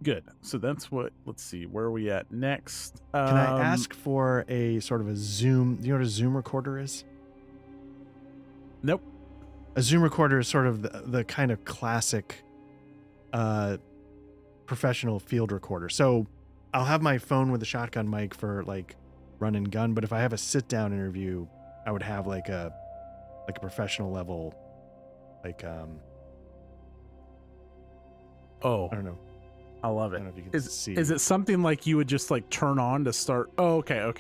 Good. So that's let's see, where are we at next?
Can I ask for a sort of a Zoom? Do you know what a Zoom recorder is?
Nope.
A Zoom recorder is sort of the kind of classic professional field recorder. So I'll have my phone with a shotgun mic for like run and gun, but if I have a sit down interview, I would have like a professional level, like I don't know.
I love it.
I don't know if you can see.
Is it something like you would just like turn on to start? Oh, okay.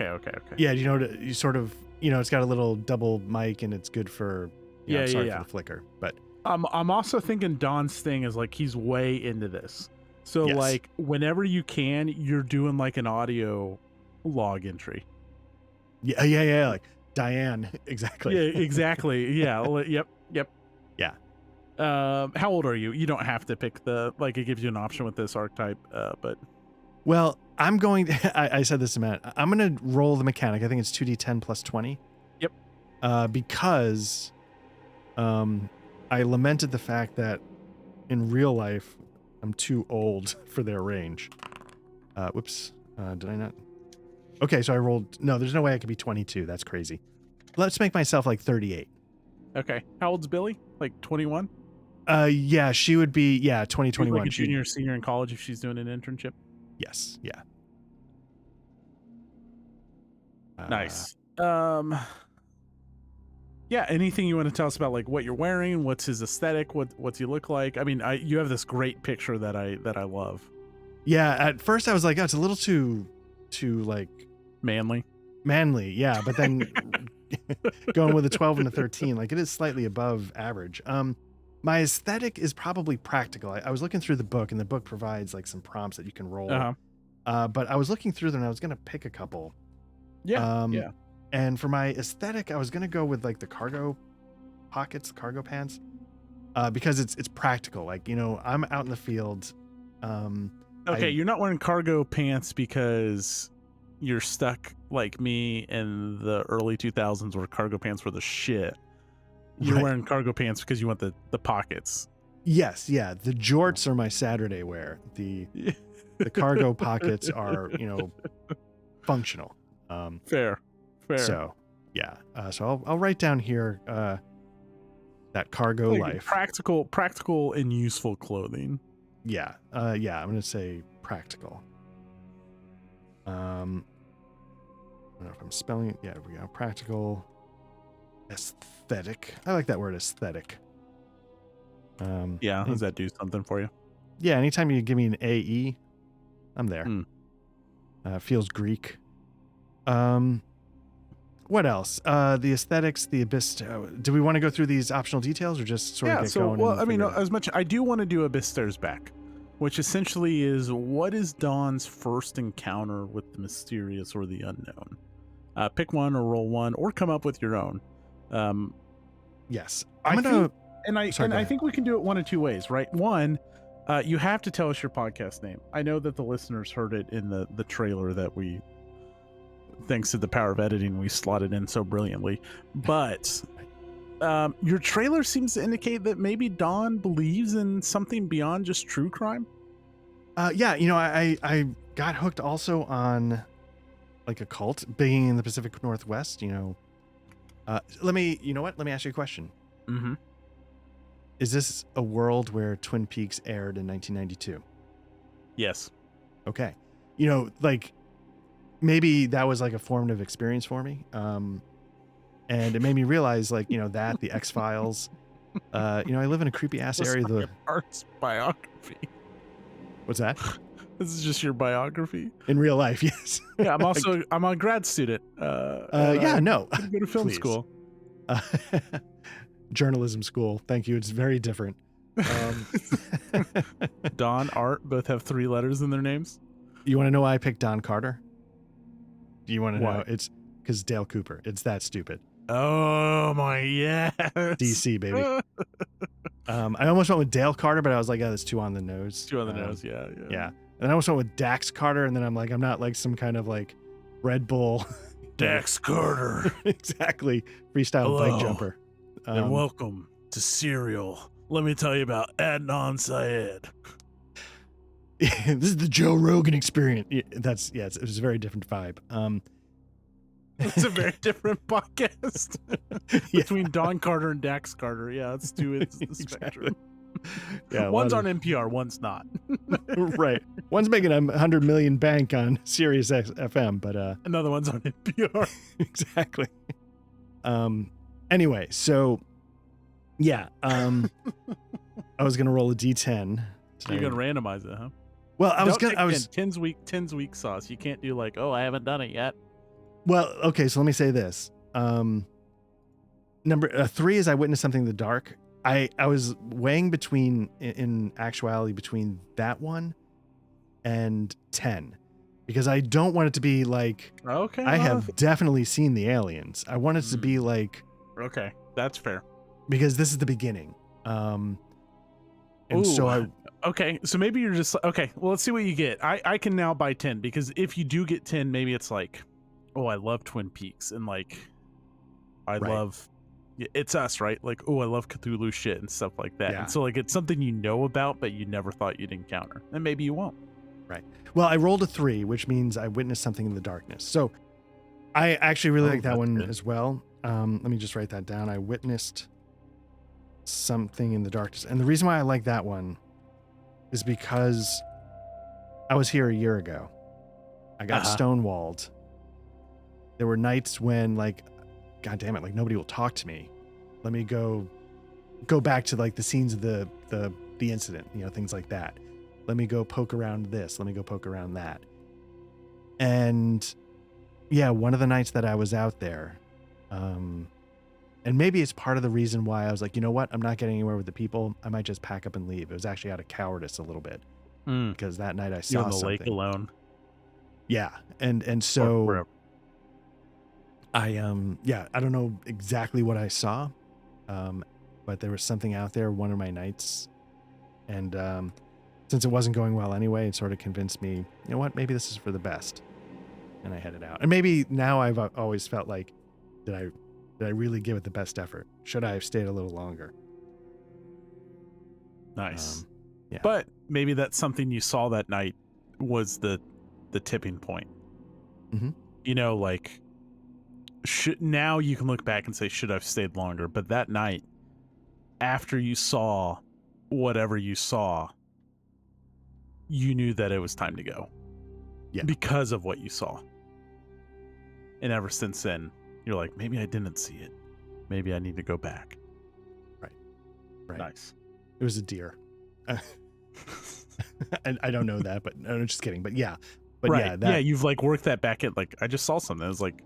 Yeah, you sort of, it's got a little double mic and it's good for for the flicker. But
I'm also thinking Don's thing is like he's way into this. So like whenever you can, you're doing like an audio log entry.
Yeah, like Diane, exactly.
Yeah, exactly. Yeah. Yep.
Yeah.
How old are you? You don't have to pick it gives you an option with this archetype, but.
Well, I'm going to, I said this a minute. I'm going to roll the mechanic. I think it's 2d10 plus 20.
Yep.
Because I lamented the fact that in real life, I'm too old for their range. Whoops. Did I not? Okay, so I rolled. No, there's no way I could be 22. That's crazy. Let's make myself like 38.
Okay. How old's Billy? Like 21?
Yeah, she would be,
She's
2021.
like a junior or senior in college if she's doing an internship.
Yes. Yeah.
Nice. Yeah, anything you want to tell us about, like what you're wearing, what's his aesthetic, what's he look like? I mean, you have this great picture that I love.
Yeah, at first I was like, oh, it's a little too like
Manly.
Yeah, but then going with a 12 and a 13, like it is slightly above average. My aesthetic is probably practical. I was looking through the book, and the book provides like some prompts that you can roll. But I was looking through them, and I was gonna pick a couple.
Yeah.
And for my aesthetic, I was gonna go with like the cargo pockets, cargo pants, because it's practical. Like, you know, I'm out in the field.
Okay, you're not wearing cargo pants because you're stuck like me in the early 2000s where cargo pants were the shit. You're wearing cargo pants because you want the pockets.
Yes, yeah. The jorts are my Saturday wear. The cargo pockets are, you know, functional.
Fair.
So yeah. So I'll write down here that cargo
like
life.
Practical and useful clothing.
Yeah. I'm gonna say practical. I don't know if I'm spelling it. Yeah, we go. Practical. Aesthetic. I like that word, aesthetic.
Yeah, does that do something for you?
Yeah, anytime you give me an AE, I'm there. Feels Greek. What else? The aesthetics, the abyss. Do we want to go through these optional details or just sort of get going?
Well, I mean, as much I do want to do Abyss Stares Back, which essentially is what is Dawn's first encounter with the mysterious or the unknown. Pick one or roll one or come up with your own.
Yes,
I think we can do it one of two ways, right? One, you have to tell us your podcast name. I know that the listeners heard it in the trailer that we, thanks to the power of editing, we slotted in so brilliantly. But your trailer seems to indicate that maybe Dawn believes in something beyond just true crime.
Yeah, you know, I got hooked also on like a cult being in the Pacific Northwest. You know, let me ask you a question.
Mm-hmm.
Is this a world where Twin Peaks aired in 1992?
Yes.
Okay. You know, like maybe that was like a formative experience for me. And it made me realize, like, you know, that the X-Files, you know, I live in a creepy ass area. The
art's biography.
What's that?
This is just your biography
in real life. Yes.
Yeah. I'm a grad student.
No.
Go to film school.
Journalism school. Thank you. It's very different.
Don, Art both have 3 letters in their names.
You want to know why I picked Don Carter? Do you want to
Why?
know? It's because Dale Cooper. It's that stupid.
Oh my, yes.
DC, baby. I almost went with Dale Carter, but I was like, oh, that's too on the nose.
Too on the nose, yeah.
And I almost went with Dax Carter, and then I'm like, I'm not like some kind of like Red Bull.
Dax Carter.
Exactly. Freestyle
Hello.
bike jumper.
And welcome to Serial. Let me tell you about Adnan Syed.
This is the Joe Rogan experience. It was a very different vibe.
It's a very different podcast between Don Carter and Dax Carter. Yeah, it's two ends of the spectrum.
Yeah,
one's on NPR, one's not.
Right. One's making 100 million bank on Sirius FM, but
another one's on NPR.
Exactly. Anyway, so yeah, I was gonna roll a D10.
You're gonna randomize it, huh?
Well, I was
10's weak sauce. You can't do like, oh, I haven't done it yet.
Well, okay, so let me say this. Number 3 is I witnessed something in the dark. I was weighing in actuality between that one and 10, because I don't want it to be like,
okay,
I have definitely seen the aliens. I want it to be like,
okay, that's fair,
because this is the beginning.
Okay, so maybe you're just okay. Well, let's see what you get. I can now buy 10, because if you do get 10, maybe it's like, oh, I love Twin Peaks, and like, I love It's Us, right? Like, oh, I love Cthulhu shit and stuff like that.
Yeah.
And so like, it's something you know about, but you never thought you'd encounter, and maybe you won't.
Right. Well, I rolled a 3, which means I witnessed something in the darkness. So I actually really like that one as well. Let me just write that down. I witnessed Something in the Darkness. And the reason why I like that one is because I was here a year ago. I got stonewalled. There were nights when, like, God damn it, like nobody will talk to me. Let me go back to like the scenes of the incident, you know, things like that. Let me go poke around this. Let me go poke around that. And yeah, one of the nights that I was out there, and maybe it's part of the reason why I was like, you know what, I'm not getting anywhere with the people. I might just pack up and leave. It was actually out of cowardice a little bit, because that night I saw
You're on the
something.
lake alone.
Yeah, and so
wherever.
I don't know exactly what I saw, but there was something out there one of my nights, and since it wasn't going well anyway, it sort of convinced me, you know what, maybe this is for the best, and I headed out. And maybe now I've always felt like, did I really give it the best effort? Should I have stayed a little longer?
Nice.
Yeah.
But maybe that's something you saw that night was the tipping point.
Mm-hmm.
You know, like, now you can look back and say, should I have stayed longer? But that night, after you saw whatever you saw, you knew that it was time to go.
Yeah.
Because of what you saw. And ever since then, you're like, maybe I didn't see it. Maybe I need to go back.
Right.
Nice.
It was a deer. And I don't know that, but no, just kidding. But yeah. But
right.
yeah,
you've like worked that back in. Like, I just saw something. It was like,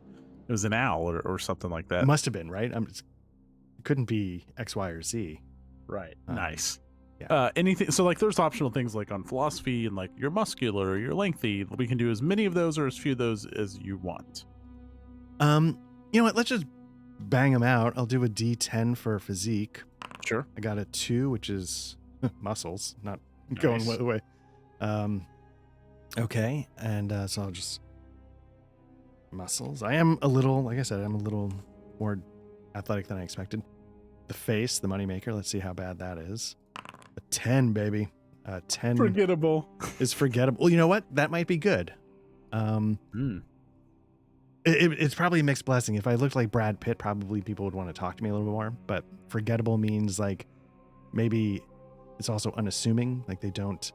it was an owl or something like that.
It must have been, right? It couldn't be X, Y, or Z.
Right. Nice.
Yeah.
Anything. So like, there's optional things like on philosophy and like you're muscular, you're lengthy. We can do as many of those or as few of those as you want.
You know what? Let's just bang them out. I'll do a D10 for physique.
Sure.
I got a 2, which is muscles, not going the way. Okay. And so I'll just muscles. I am a little, like I said, I'm a little more athletic than I expected. The face, the moneymaker. Let's see how bad that is. A 10, baby. 10
forgettable
is forgettable. Well, you know what? That might be good. It's probably a mixed blessing. If I looked like Brad Pitt, probably people would want to talk to me a little bit more. But forgettable means like maybe it's also unassuming. Like they don't.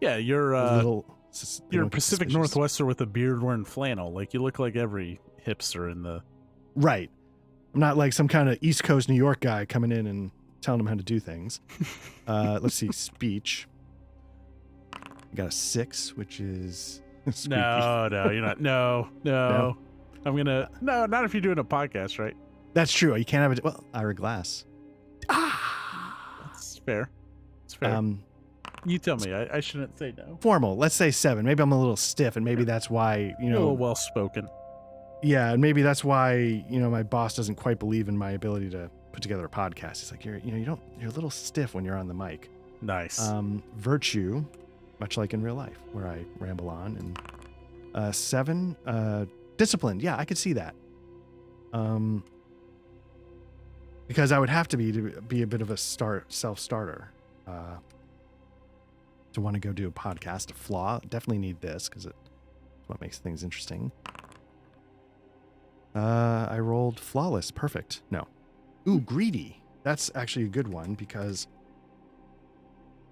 Yeah, you're you're a Pacific
suspicious.
Northwester with a beard wearing flannel. Like you look like every hipster in the.
Right. I'm not like some kind of East Coast New York guy coming in and telling them how to do things. Let's see. Speech. I got a 6, which is squeaky.
No, you're not. No. I'm gonna. No, not if you're doing a podcast, right?
That's true. You can't have it. Well, Ira Glass.
That's fair. It's fair. You tell me. I shouldn't say no.
Formal. Let's say 7. Maybe I'm a little stiff, and maybe that's why, you know.
A little well spoken.
Yeah, and maybe that's why, you know, my boss doesn't quite believe in my ability to put together a podcast. He's like, you're a little stiff when you're on the mic.
Nice.
Virtue, much like in real life, where I ramble on. And 7, disciplined. Yeah, I could see that. Because I would have to be a bit of a self-starter to want to go do a podcast. A flaw, definitely need this because it's what makes things interesting. I rolled flawless. Perfect. No. Ooh, greedy. That's actually a good one because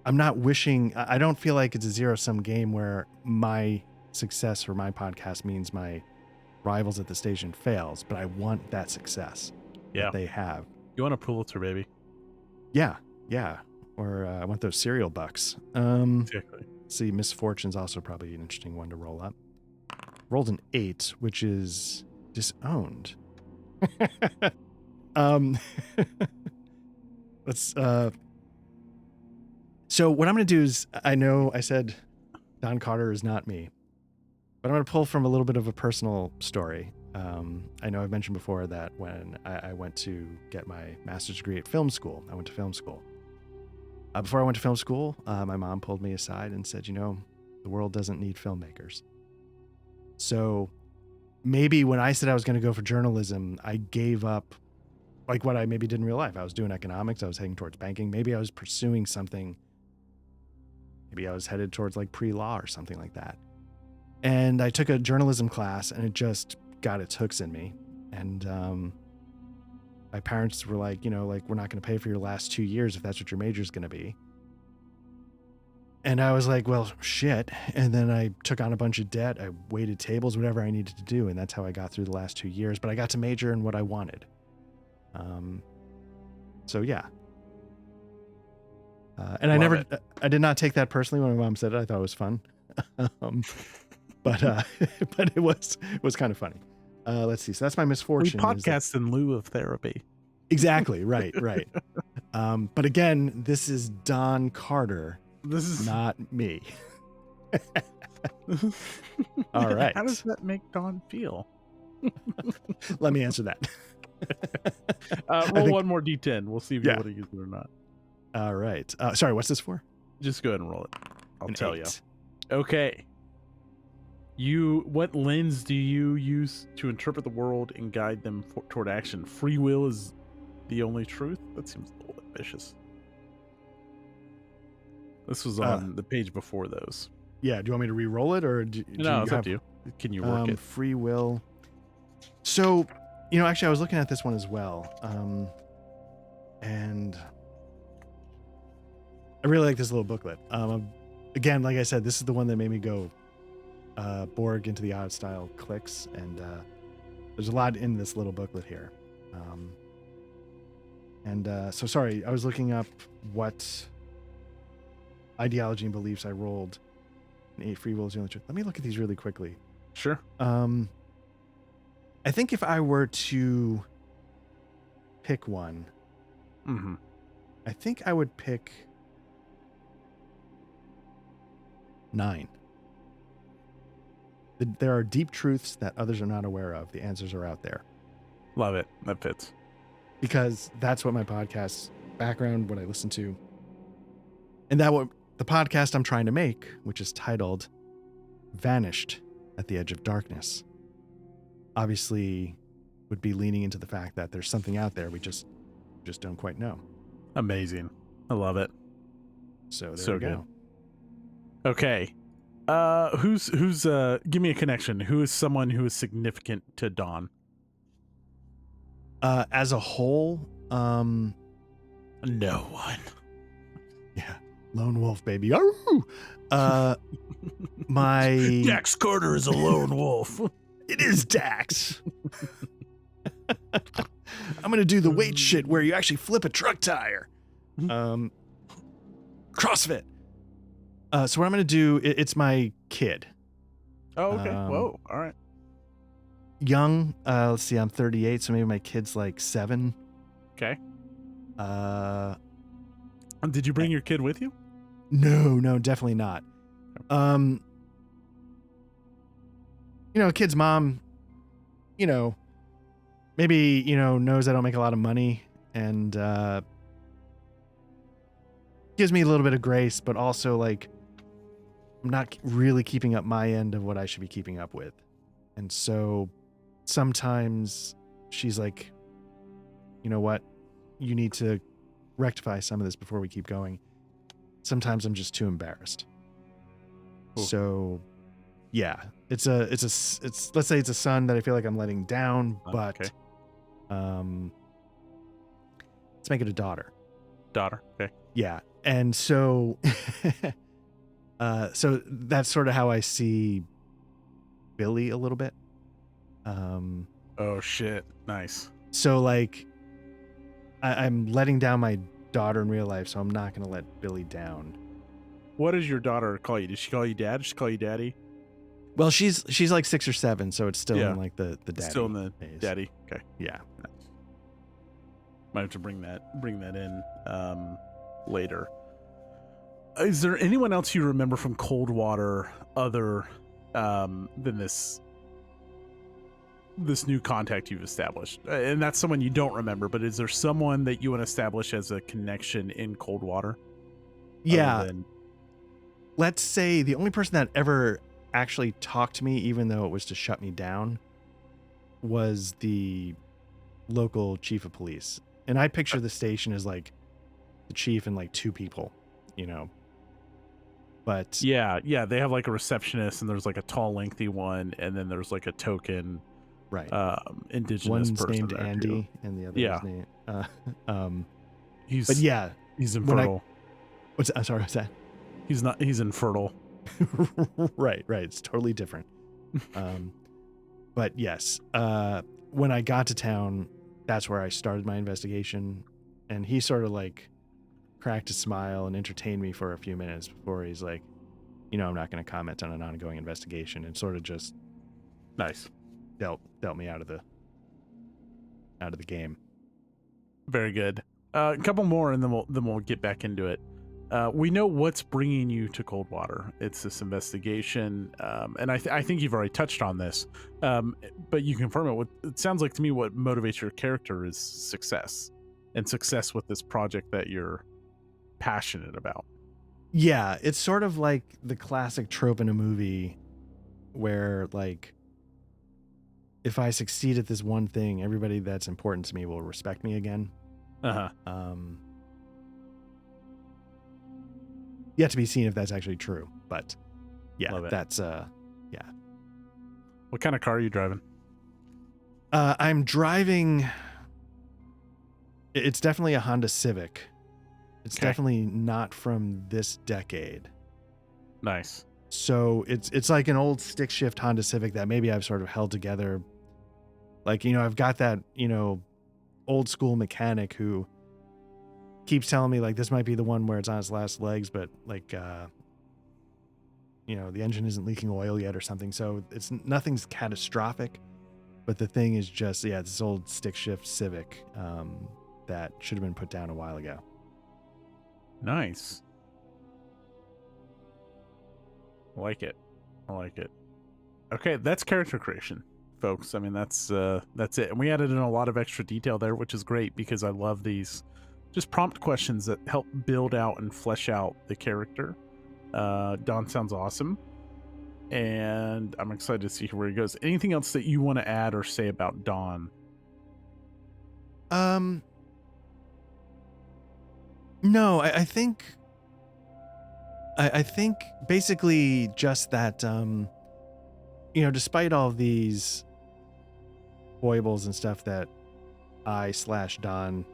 I'm not wishing. I don't feel like it's a zero-sum game where my success for my podcast means my rivals at the station fails, but I want that success that they have.
You want a Pulitzer, baby?
Yeah. Or I want those cereal bucks.
Exactly.
See, misfortune's also probably an interesting one to roll up. Rolled an 8, which is disowned. Let's so what I'm gonna do is, I know I said Don Carter is not me, but I'm gonna pull from a little bit of a personal story. I know I've mentioned before that when I went to get my master's degree at film school, I went to film school. Before I went to film school, my mom pulled me aside and said, you know, the world doesn't need filmmakers. So maybe when I said I was going to go for journalism, I gave up like what I maybe did in real life. I was doing economics. I was heading towards banking. Maybe I was pursuing something. Maybe I was headed towards like pre-law or something like that. And I took a journalism class and it just got its hooks in me. And my parents were like, like, we're not going to pay for your last 2 years if that's what your major is going to be. And I was like, well, shit. And then I took on a bunch of debt. I waited tables, whatever I needed to do. And that's how I got through the last 2 years. But I got to major in what I wanted. So yeah. And I did not take that personally when my mom said it. I thought it was fun. But it was kind of funny. Let's see. So that's my misfortune.
We podcast in lieu of therapy.
Exactly. Right. But again, this is Don Carter. This is not me. All right.
How does that make Don feel?
Let me answer that.
Roll one more D10. We'll see if you want to use it or not.
All right. Sorry, what's this for?
Just go ahead and roll it. I'll tell
8.
you. Okay. What lens do you use to interpret the world and guide them toward action? Free will is the only truth? That seems a little ambitious. This was on the page before those.
Yeah. Do you want me to re-roll it, or
no? It's up to you. Can you work it?
Free will. So, actually, I was looking at this one as well, and I really like this little booklet. Again, like I said, this is the one that made me go Borg into the odd style clicks, and there's a lot in this little booklet here. So sorry, I was looking up what ideology and beliefs I rolled. And 8 free will is the only truth. Let me look at these really quickly.
Sure.
I think if I were to pick one, I think I would pick 9. There are deep truths that others are not aware of. The answers are out there.
Love it. That fits.
Because that's what my podcast background, what I listen to, and that what the podcast I'm trying to make, which is titled Vanished at the Edge of Darkness, obviously would be leaning into the fact that there's something out there we just don't quite know.
Amazing. I love it.
So there we go.
Okay. Who's give me a connection. Who is someone who is significant to Dawn?
As a whole,
no one.
Yeah. Lone wolf, baby. My
Dax Carter is a lone wolf.
It is Dax. I'm gonna do the weight shit where you actually flip a truck tire. CrossFit. So what I'm gonna do, it's my kid.
Oh, okay. Whoa. All right.
Young. Let's see. I'm 38, so maybe my kid's like 7.
Okay. Did you bring your kid with you?
No, definitely not. Kid's mom, maybe, knows I don't make a lot of money and gives me a little bit of grace, but also like I'm not really keeping up my end of what I should be keeping up with. And so sometimes she's like, you know what? You need to rectify some of this before we keep going. Sometimes I'm just too embarrassed. Cool. So yeah, let's say it's a son that I feel like I'm letting down, but
okay.
Let's make it a daughter.
Okay.
Yeah. And so so that's sort of how I see Billy a little bit.
Oh shit. Nice.
So like I'm letting down my daughter in real life, so I'm not going to let Billy down.
What does your daughter call you? Does she call you dad? Does she call you daddy?
Well, she's like 6 or 7, so it's still in like the daddy.
Still in the
phase.
Daddy. Okay.
Yeah.
Nice. Might have to bring that in later. Is there anyone else you remember from Coldwater other than this new contact you've established? And that's someone you don't remember, but is there someone that you want to establish as a connection in Coldwater?
Yeah. Let's say the only person that ever actually talked to me, even though it was to shut me down, was the local chief of police. And I picture the station as like the chief and like 2 people, but
yeah, they have like a receptionist, and there's like a tall, lengthy one, and then there's like a token
Right.
indigenous
One's
person
named
there
Andy,
too.
and the other
Yeah.
is named. But
He's
yeah,
infertile.
I'm sorry, what's that?
He's infertile.
Right. It's totally different. But yes, when I got to town, that's where I started my investigation, and he sort of like cracked a smile and entertained me for a few minutes before he's like, I'm not going to comment on an ongoing investigation, and sort of just
Nice.
dealt me out of the game.
Very good. A couple more, and then we'll get back into it. We know what's bringing you to Coldwater. It's this investigation, and I think you've already touched on this, but you confirm it. What it sounds like to me, what motivates your character is success, and success with this project that you're passionate about.
Yeah, it's sort of like the classic trope in a movie where, like, if I succeed at this one thing, everybody that's important to me will respect me again. Yet to be seen if that's actually true, but yeah, that's yeah.
What kind of car are you driving?
I'm driving. It's definitely a Honda Civic. It's definitely not from this decade.
Nice.
So it's like an old stick shift Honda Civic that maybe I've sort of held together. Like, I've got that, old school mechanic who keeps telling me like this might be the one where it's on its last legs, but like the engine isn't leaking oil yet or something. So nothing's catastrophic, but the thing is just, this old stick shift Civic that should have been put down a while ago.
Nice. I like it. Okay, that's character creation, folks. I mean, that's it. And we added in a lot of extra detail there, which is great because I love these just prompt questions that help build out and flesh out the character. Don sounds awesome, and I'm excited to see where he goes. Anything else that you want to add or say about Don?
No, I think basically just that, despite all of these foibles and stuff that I/Don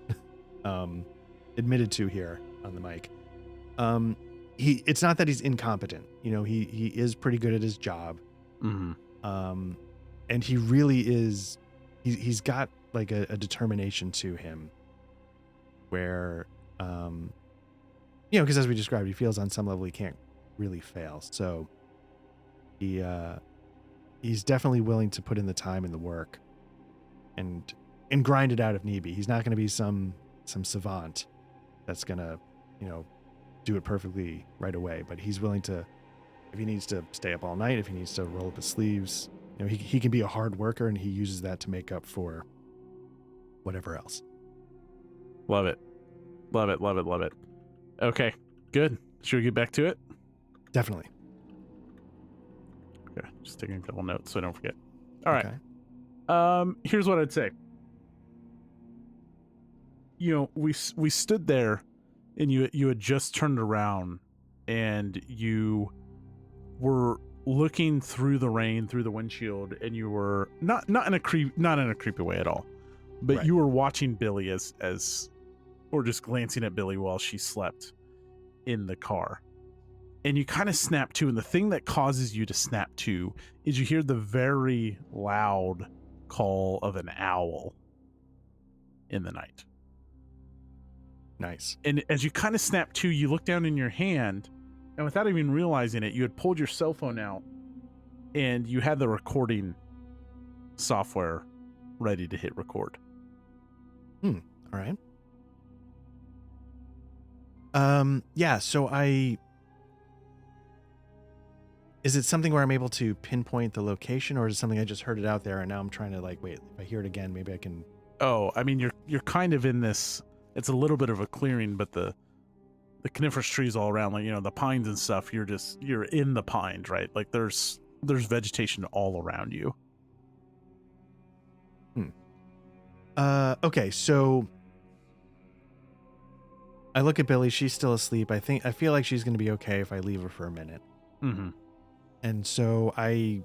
admitted to here on the mic, it's not that he's incompetent. He is pretty good at his job.
Mm-hmm.
And he really is, he's got like a determination to him where, because as we described, he feels on some level he can't really fail. So he's definitely willing to put in the time and the work and grind it out if need be. He's not going to be some savant that's going to, do it perfectly right away, but he's willing to, if he needs to stay up all night, if he needs to roll up his sleeves, he can be a hard worker, and he uses that to make up for whatever else.
Love it. Okay, good. Should we get back to it?
Definitely.
Okay, just taking a couple notes so I don't forget. All right.
Okay.
Here's what I'd say. We stood there, and you had just turned around, and you were looking through the rain, through the windshield, and you were not in a creepy way at all, but you were watching Billy as or just glancing at Billy while she slept in the car. And you kind of snap to, and the thing that causes you to snap to is you hear the very loud call of an owl in the night.
Nice.
And as you kind of snap to, you look down in your hand, and without even realizing it, you had pulled your cell phone out, and you had the recording software ready to hit record.
All right. Yeah, so is it something where I'm able to pinpoint the location, or is it something I just heard it out there and now I'm trying to like, wait, if I hear it again, maybe I can.
Oh, I mean, you're kind of in this, it's a little bit of a clearing, but the coniferous trees all around, like, the pines and stuff, you're in the pines, right? Like there's vegetation all around you.
Okay, so I look at Billy, she's still asleep. I feel like she's going to be okay if I leave her for a minute.
Mm-hmm.
And so I'm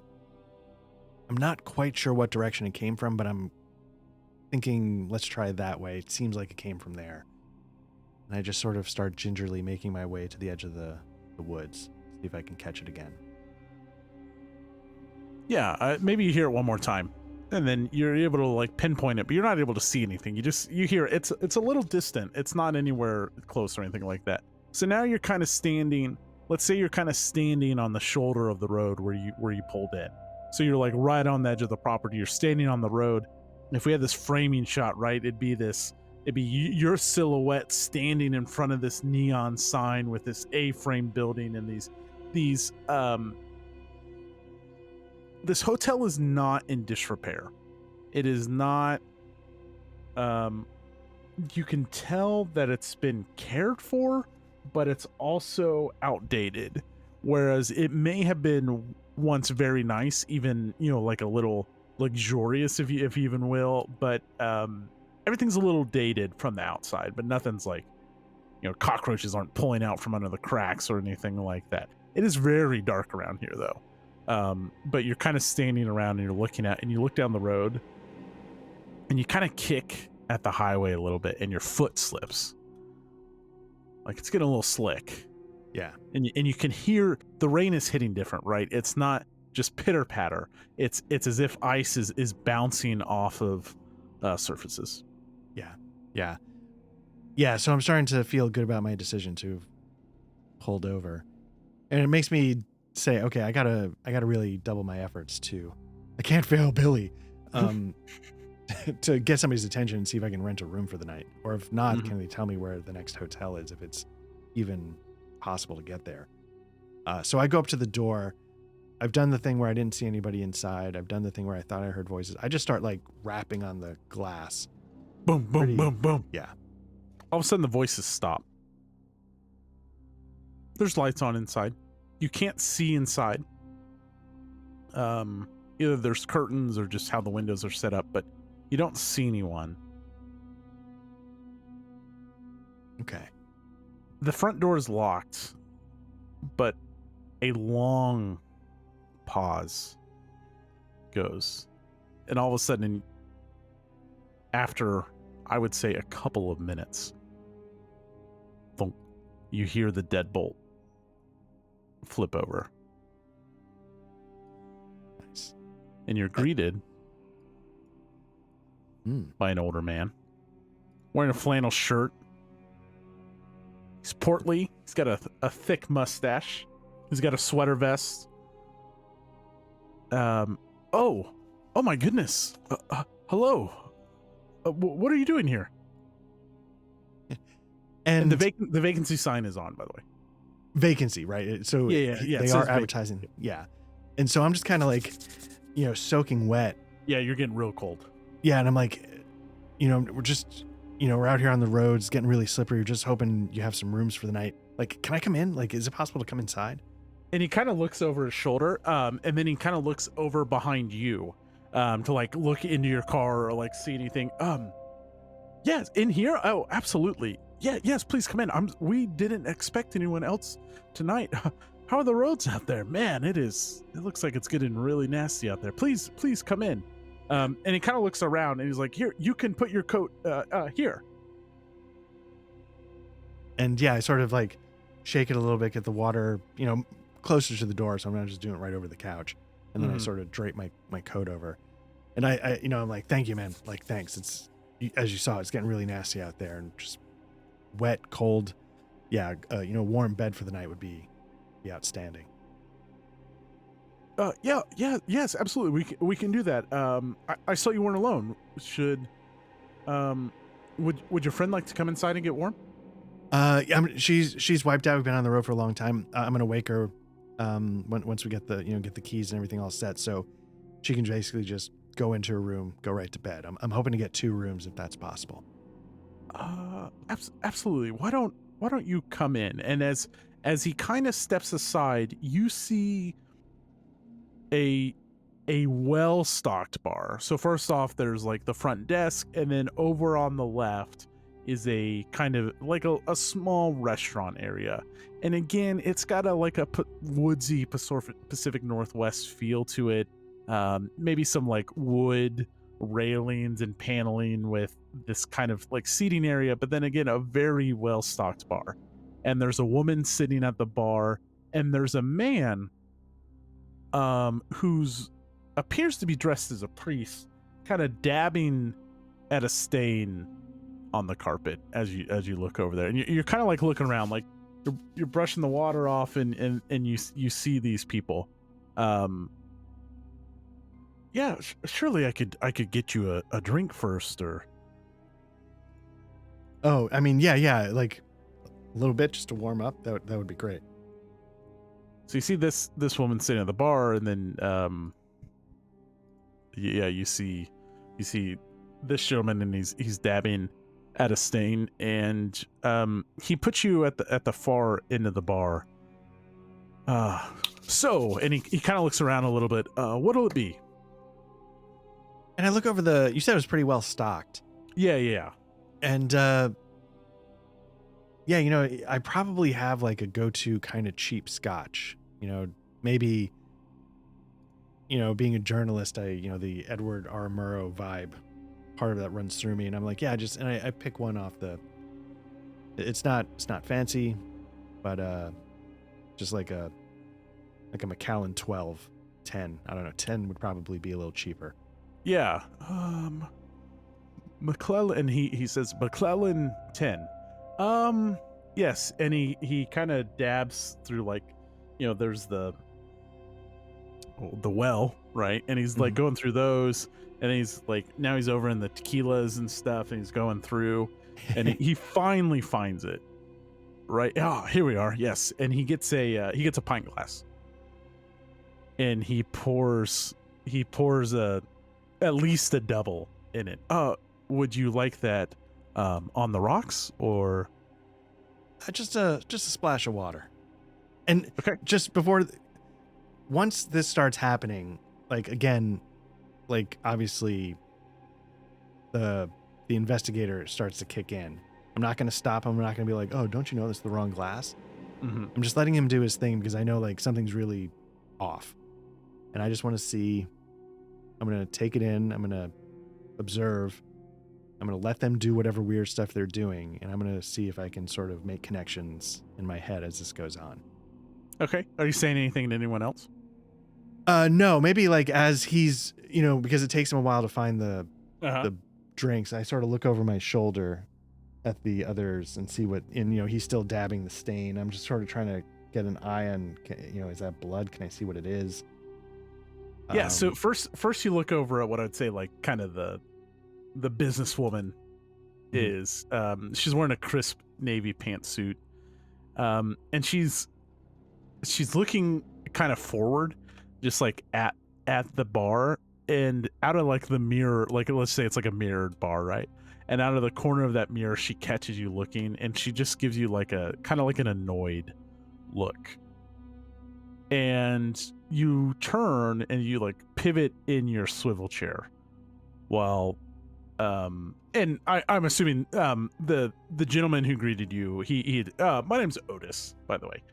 I'm not quite sure what direction it came from, but I'm thinking let's try it that way. It seems like it came from there. And I just sort of start gingerly making my way to the edge of the woods, see if I can catch it again.
Yeah, maybe you hear it one more time, and then you're able to like pinpoint it, but you're not able to see anything. You hear it. It's a little distant. It's not anywhere close or anything like that. So now you're kind of standing. Let's say you're kind of standing on the shoulder of the road where you pulled in. So you're like right on the edge of the property. You're standing on the road. If we had this framing shot, right, it'd be your silhouette standing in front of this neon sign with this A-frame building and these this hotel is not in disrepair. It is not, you can tell that it's been cared for, but it's also outdated. Whereas it may have been once very nice, even, like a little luxurious, if you even will, but everything's a little dated from the outside, but nothing's like, cockroaches aren't pulling out from under the cracks or anything like that. It is very dark around here though. But you're kind of standing around and you're looking at, and you look down the road and you kind of kick at the highway a little bit and your foot slips. Like it's getting a little slick.
Yeah.
And you can hear the rain is hitting different, right? It's not just pitter patter. It's as if ice is bouncing off of surfaces.
Yeah. So I'm starting to feel good about my decision to hold over, and it makes me say, okay, I gotta really double my efforts to. I can't fail Billy, to get somebody's attention and see if I can rent a room for the night, or if not, can they tell me where the next hotel is, if it's even possible to get there. So I go up to the door. I've done the thing where I didn't see anybody inside. I've done the thing where I thought I heard voices. I just start like rapping on the glass.
Boom, boom, boom, boom.
Yeah.
All of a sudden the voices stop. There's lights on inside. You can't see inside. Either there's curtains or just how the windows are set up, but you don't see anyone.
Okay.
The front door is locked, but a long pause goes. And all of a sudden, after, I would say, a couple of minutes, thunk, you hear the deadbolt flip over.
Nice.
And you're greeted by an older man wearing a flannel shirt. He's portly. He's got a thick mustache. He's got a sweater vest. Oh my goodness. Hello. What are you doing here? And the vacancy sign is on, by the way.
Vacancy, right? So
yeah.
They are advertising. Vacancy. Yeah. And so I'm just kind of like, soaking wet.
Yeah, you're getting real cold.
Yeah, and I'm like, we're just, we're out here on the roads, getting really slippery. We're just hoping you have some rooms for the night. Like, can I come in? Like, is it possible to come inside?
And he kind of looks over his shoulder, and then he kind of looks over behind you, to like look into your car or like see anything. Yes, in here. Oh, absolutely. Yeah, yes, please come in. We didn't expect anyone else tonight. How are the roads out there? Man, it looks like it's getting really nasty out there. Please come in. And he kind of looks around and he's like, here, you can put your coat here.
And yeah, I sort of like shake it a little bit, get the water, closer to the door, so I'm not just doing it right over the couch. And then I sort of drape my coat over. And I I'm like, thank you, man. Like, thanks. It's, as you saw, it's getting really nasty out there and just wet, cold. Yeah, warm bed for the night would be outstanding.
Yes, absolutely. We can do that. I saw you weren't alone. Would your friend like to come inside and get warm?
She's wiped out. We've been on the road for a long time. I'm gonna wake her once we get the keys and everything all set, so she can basically just go into her room, go right to bed. I'm hoping to get 2 rooms if that's possible.
Absolutely. Why don't you come in? And as he kind of steps aside, you see a well-stocked bar. So first off, there's like the front desk, and then over on the left is a kind of like a small restaurant area. And again, it's got a woodsy Pacific Northwest feel to it. maybe some like wood railings and paneling with this kind of like seating area, but then again, a very well stocked bar. And there's a woman sitting at the bar, and there's a man who's appears to be dressed as a priest, kind of dabbing at a stain on the carpet as you look over there, and you're kind of like looking around, like you're brushing the water off, and you see these people. Yeah, surely I could get you a drink first, or
Oh, I mean, yeah, like a little bit just to warm up. That would be great.
so you see this woman sitting at the bar, and then yeah, you see this gentleman, and he's dabbing at a stain, and he puts you at the far end of the bar. So, and he kind of looks around a little bit. What'll it be?
And I look over you said it was pretty well stocked.
Yeah.
And yeah, you know, I probably have like a go-to kind of cheap scotch. You know, maybe, you know, being a journalist, the Edward R. Murrow vibe, part of that runs through me, and I'm like, yeah, and I pick one off it's not fancy, but just like a Macallan 12, 10. I don't know, 10 would probably be a little cheaper.
Yeah. McClellan, and he says McClellan 10. Yes, and he kind of dabs through, like, you know, there's the well, right? And he's like going through those, and he's like, now he's over in the tequilas and stuff, and he's going through, and he finally finds it. Right. Oh, here we are. Yes. And he gets a pint glass, and he pours at least a double in it. Would you like that on the rocks, or
just a splash of water? And
okay,
just before, once this starts happening, like, again, like, obviously the investigator starts to kick in. I'm not going to stop him. I'm not going to be like, oh, don't you know this is the wrong glass?
Mm-hmm.
I'm just letting him do his thing because I know, like, something's really off. And I just want to see. I'm going to take it in. I'm going to observe. I'm going to let them do whatever weird stuff they're doing. And I'm going to see if I can sort of make connections in my head as this goes on.
Okay. Are you saying anything to anyone else?
No, maybe like as he's, you know, because it takes him a while to find the drinks. I sort of look over my shoulder at the others and see and, you know, he's still dabbing the stain. I'm just sort of trying to get an eye on, you know, is that blood? Can I see what it is?
Yeah. So first you look over at what I'd say, like, kind of the businesswoman is, she's wearing a crisp navy pantsuit. And she's looking kind of forward, just like at the bar, and out of like the mirror, like, let's say it's like a mirrored bar, right? And out of the corner of that mirror, she catches you looking, and she just gives you like a kind of like an annoyed look. And you turn and you like pivot in your swivel chair. Well, and I'm assuming the gentleman who greeted you, he my name's Otis, by the way.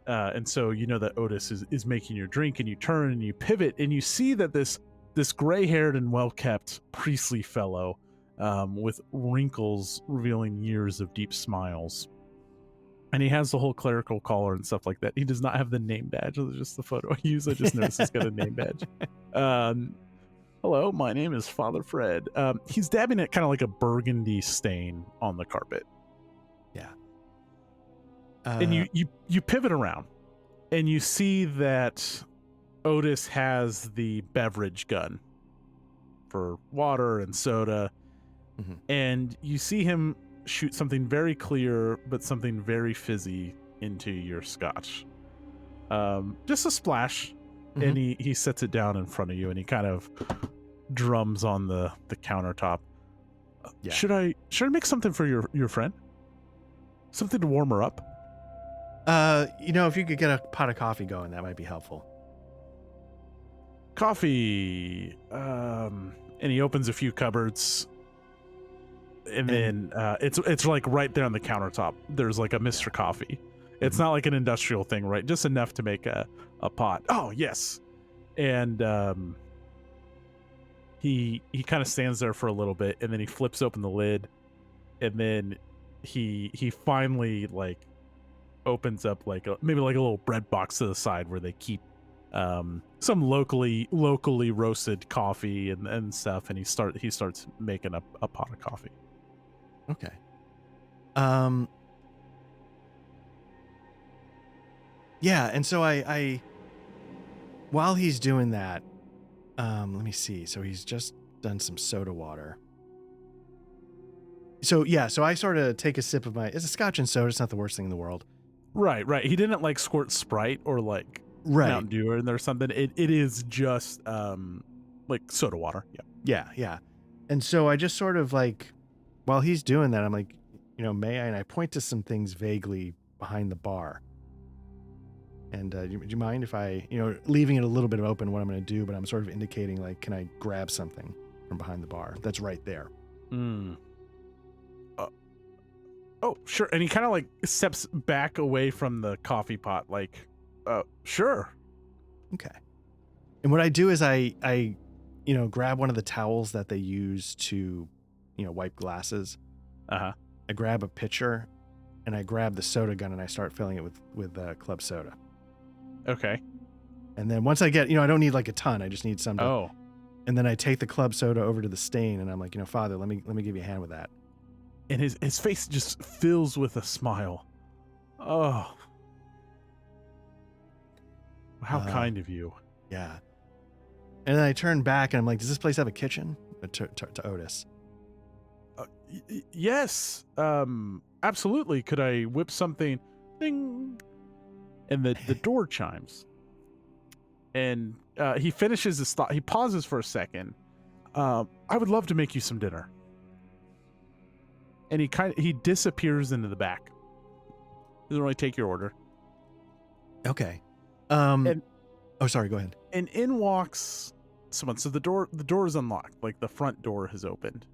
And so you know that Otis is making your drink, and you turn and you pivot, and you see that this gray-haired and well-kept priestly fellow, with wrinkles revealing years of deep smiles, and he has the whole clerical collar and stuff like that. He does not have the name badge. It's just the photo I use. I just noticed he's got a name badge. Hello, my name is Father Fred. He's dabbing at kind of like a burgundy stain on the carpet.
Yeah.
And you pivot around, and you see that Otis has the beverage gun for water and soda, and you see him shoot something very clear but something very fizzy into your scotch. Just a splash, and he sets it down in front of you, and he kind of drums on the countertop.
Yeah.
Should I make something for your friend? Something to warm her up?
You know, if you could get a pot of coffee going, that might be helpful.
Coffee. And he opens a few cupboards, and then it's like right there on the countertop. There's like a Mr. Coffee. It's not like an industrial thing, right? Just enough to make a pot. Oh, yes. And he kind of stands there for a little bit, and then he flips open the lid, and then he finally like opens up like maybe like a little bread box to the side where they keep some locally roasted coffee and stuff, and he starts making a pot of coffee.
Okay. Yeah, and so I while he's doing that, let me see. So he's just done some soda water. So yeah, so I sort of take a sip of it's a scotch and soda. It's not the worst thing in the world.
Right. He didn't like squirt Sprite or like
Right.
Mountain Dew in there or something. It is just like soda water.
Yeah. And so I just sort of like, while he's doing that, I'm like, may I? And I point to some things vaguely behind the bar. And do you mind if I, leaving it a little bit open what I'm going to do, but I'm sort of indicating like, can I grab something from behind the bar that's right there?
Oh, sure. And he kind of like steps back away from the coffee pot, like, sure.
Okay. And what I do is I grab one of the towels that they use to, wipe glasses.
Uh-huh.
I grab a pitcher and I grab the soda gun and I start filling it with club soda.
Okay.
And then once I get, I don't need like a ton. I just need some.
Oh.
And then I take the club soda over to the stain and I'm like, Father, let me give you a hand with that.
And his face just fills with a smile. Oh. How kind of you.
Yeah. And then I turn back and I'm like, does this place have a kitchen? To Otis.
Yes. Absolutely. Could I whip something? Ding. And the door chimes. And he finishes his thought. He pauses for a second. I would love to make you some dinner. And he disappears into the back. Doesn't really take your order.
Okay. Sorry, go ahead.
And in walks someone. So the door is unlocked, like the front door has opened.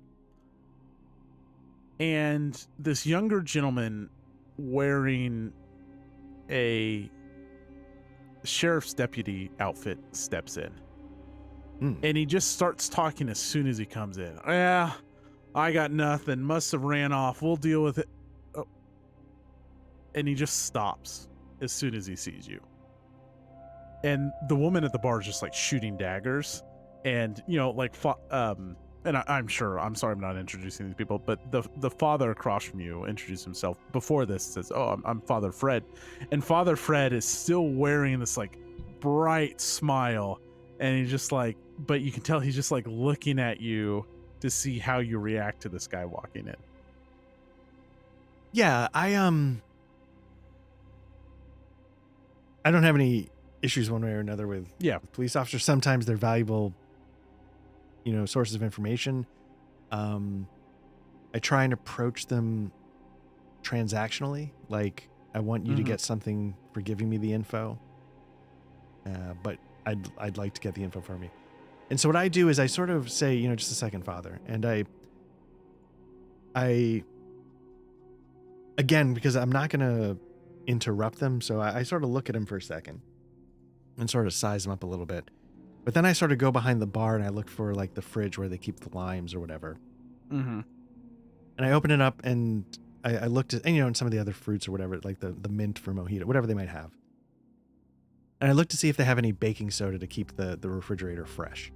And this younger gentleman wearing a sheriff's deputy outfit steps in. And he just starts talking as soon as he comes in. Yeah, I got nothing. Must have ran off. We'll deal with it. Oh. And he just stops as soon as he sees you. And the woman at the bar is just like shooting daggers. And, and I'm sure, I'm sorry I'm not introducing these people, but the father across from you introduced himself before this, says, oh, I'm Father Fred. And Father Fred is still wearing this like bright smile. And he's just like, but you can tell he's just like looking at you to see how you react to this guy walking in.
Yeah, I don't have any issues one way or another with police officers. Sometimes they're valuable, sources of information. I try and approach them transactionally. Like, I want you to get something for giving me the info. But I'd like to get the info from you. And so what I do is I sort of say, just a second, Father. And I again, because I'm not going to interrupt them. So I sort of look at him for a second and sort of size him up a little bit. But then I sort of go behind the bar and I look for like the fridge where they keep the limes or whatever. And I open it up and I looked at, and some of the other fruits or whatever, like the mint for mojito, whatever they might have. And I look to see if they have any baking soda to keep the refrigerator fresh.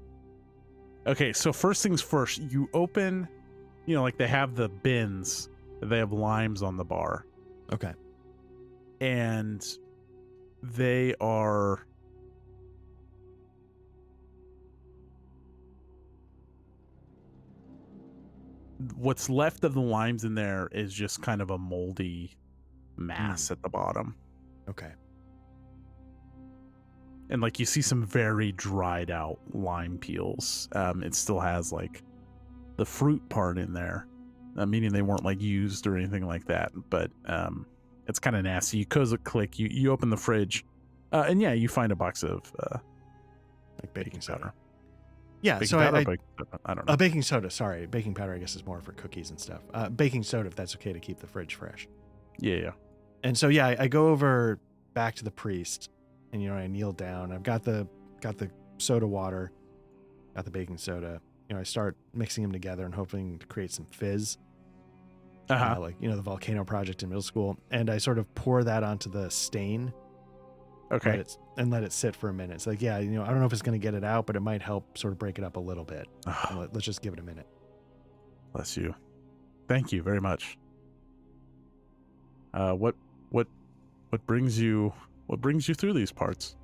Okay, so first things first, you open, like they have the bins, they have limes on the bar.
Okay.
And they are... What's left of the limes in there is just kind of a moldy mass at the bottom.
Okay.
And like you see some very dried out lime peels. It still has like the fruit part in there, meaning they weren't like used or anything like that. But it's kind of nasty. You close a click, you open the fridge, and yeah, you find a box of
like baking soda. Yeah,
baking
so
powder, I don't know.
Baking soda, sorry. Baking powder, I guess, is more for cookies and stuff. Baking soda, if that's okay to keep the fridge fresh.
Yeah.
And so, yeah, I go over back to the priest and, I kneel down. I've got the soda water, got the baking soda. You know, I start mixing them together and hoping to create some fizz. Like, you know, the volcano project in middle school. And I sort of pour that onto the stain.
Okay.
Let it sit for a minute. It's like, yeah, you know, I don't know if it's going to get it out, but it might help sort of break it up a little bit. Let's just give it a minute.
Bless you. Thank you very much. What brings you through these parts?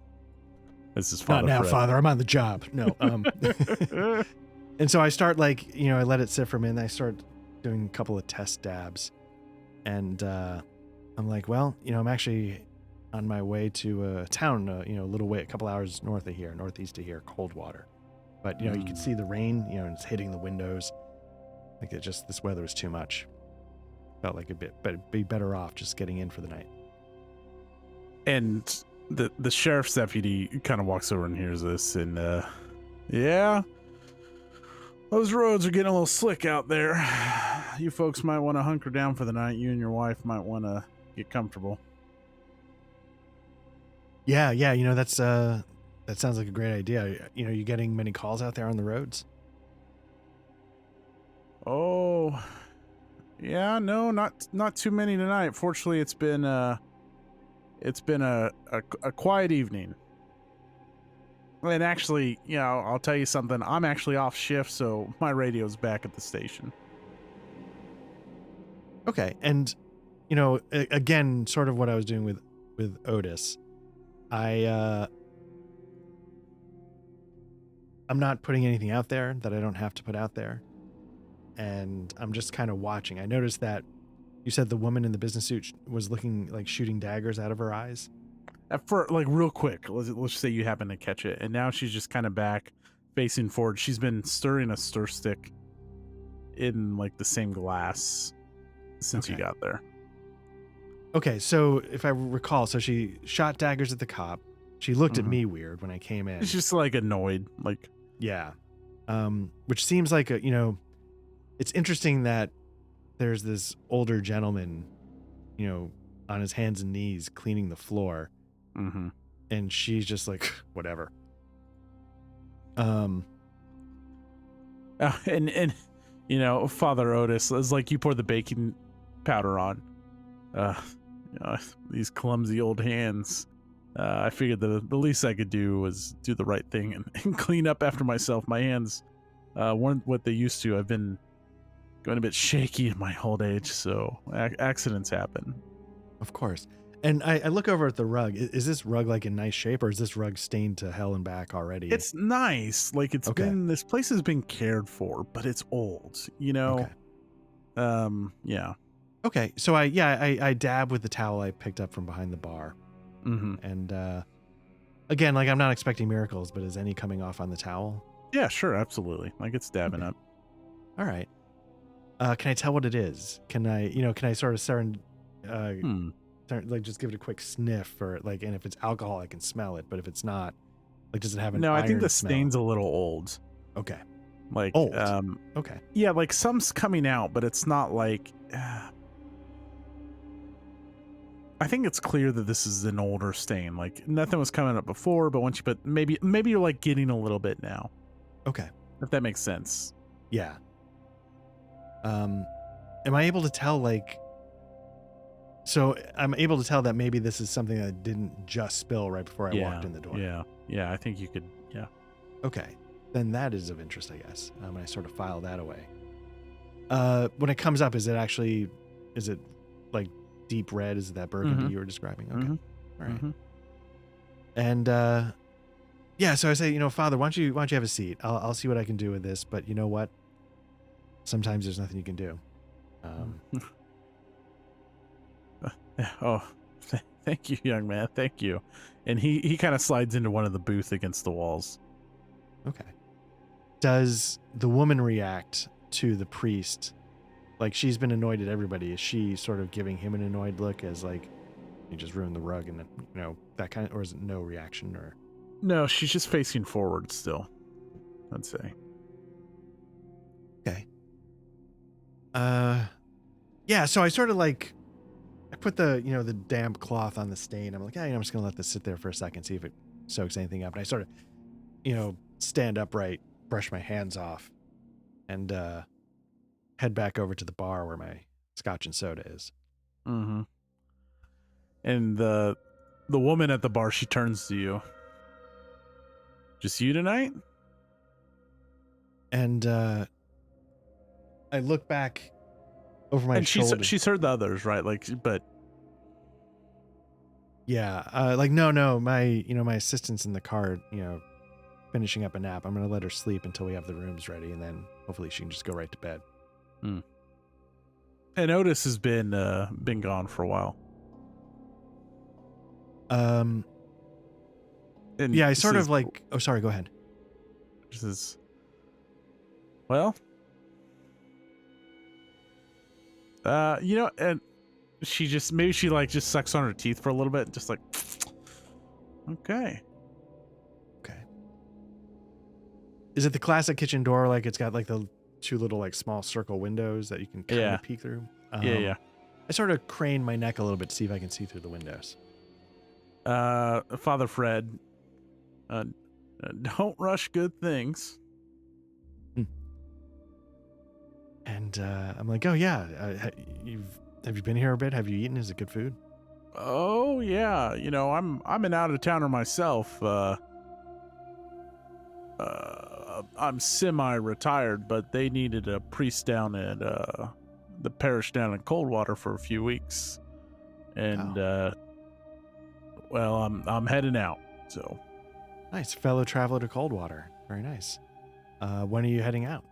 This is Father
Not now,
Fred.
Father. I'm on the job. No. And so I start, like, you know, I let it sit for a minute. I start doing a couple of test dabs, and I'm like, well, you know, I'm actually on my way to a town, you know, a little way, a couple hours northeast of here, Coldwater. But, you know, you can see the rain, you know, and it's hitting the windows. Like, this weather was too much. Felt like it'd be better off just getting in for the night.
And the sheriff's deputy kind of walks over and hears this, and yeah, those roads are getting a little slick out there. You folks might want to hunker down for the night. You and your wife might want to get comfortable.
Yeah, you know, that sounds like a great idea. You know, you getting many calls out there on the roads?
Oh, yeah, no, not too many tonight. Fortunately, it's been a quiet evening. And actually, you know, I'll tell you something. I'm actually off shift, so my radio's back at the station.
Okay, and you know, again, sort of what I was doing with Otis. I'm not putting anything out there that I don't have to put out there. And I'm just kind of watching. I noticed that you said the woman in the business suit was looking like shooting daggers out of her eyes.
For like real quick, let's just say you happen to catch it, and now she's just kind of back, facing forward. She's been stirring a stir stick in like the same glass since you got there.
Okay, so if I recall, so she shot daggers at the cop. She looked at me weird when I came in.
She's just like annoyed, like
yeah, which seems like you know, it's interesting that there's this older gentleman, you know, on his hands and knees cleaning the floor, and she's just like whatever. And
you know, Father Otis is like, you pour the baking powder on. You know, these clumsy old hands. I figured the least I could do was do the right thing and clean up after myself. My hands weren't what they used to. I've been going a bit shaky in my old age, so accidents happen.
Of course. And I look over at the rug. Is this rug like in nice shape, or is this rug stained to hell and back already?
It's nice. Like this place has been cared for, but it's old, you know?
Okay.
Yeah.
Okay. So I dab with the towel I picked up from behind the bar. And again, like, I'm not expecting miracles, but is any coming off on the towel?
Yeah, sure. Absolutely. Like, it's dabbing up.
All right. Can I tell what it is? Can I sort of like just give it a quick sniff, or like, and if it's alcohol, I can smell it, but if it's not, like, does it have an
No, I think
iron
the
smell?
stain's a little old.
Okay.
Like,
old. Okay.
Yeah, like some's coming out, but it's not like, I think it's clear that this is an older stain. Like, nothing was coming up before, but once you put, maybe you're like getting a little bit now.
Okay.
If that makes sense.
Yeah. Am I able to tell, like, so I'm able to tell that maybe this is something that didn't just spill right before I walked in the door?
Yeah, I think you could, yeah.
Okay. Then that is of interest, I guess. And I sort of file that away. When it comes up, is it like deep red? Is it that burgundy you were describing? Okay. All right. And yeah, so I say, you know, Father, why don't you have a seat? I'll see what I can do with this, but you know what? Sometimes there's nothing you can do.
Oh, thank you, young man. Thank you. And he kind of slides into one of the booths against the walls.
Okay. Does the woman react to the priest? Like, she's been annoyed at everybody. Is she sort of giving him an annoyed look as like, you just ruined the rug, and you know, that kind of, or is it no reaction? Or
no, she's just facing forward still, I'd say.
Okay. Yeah, so I sort of like, I put the, you know, the damp cloth on the stain. I'm like, yeah, I'm just gonna let this sit there for a second, see if it soaks anything up. And I sort of stand upright, brush my hands off, and head back over to the bar where my scotch and soda is.
Mm-hmm. And the woman at the bar, she turns to you. Just you tonight?
And I look back over my shoulder.
She's heard the others, right? But
yeah, no, my my assistant's in the car, finishing up a nap. I'm gonna let her sleep until we have the rooms ready, and then hopefully she can just go right to bed.
And Otis has been gone for a while.
And yeah, I sort of like. Oh, sorry. Go ahead.
This is. Well. And she just just sucks on her teeth for a little bit, just like. Okay.
Is it the classic kitchen door? Like it's got like the two little like small circle windows that you can kind of peek through.
Yeah.
I sort of crane my neck a little bit to see if I can see through the windows.
Father Fred, don't rush good things.
And I'm like, oh yeah, have you been here a bit? Have you eaten? Is it good food?
Oh yeah, I'm an out of towner myself. I'm semi-retired, but they needed a priest down at the parish down in Coldwater for a few weeks, and well, I'm heading out. So
nice, fellow traveler to Coldwater. Very nice. When are you heading out?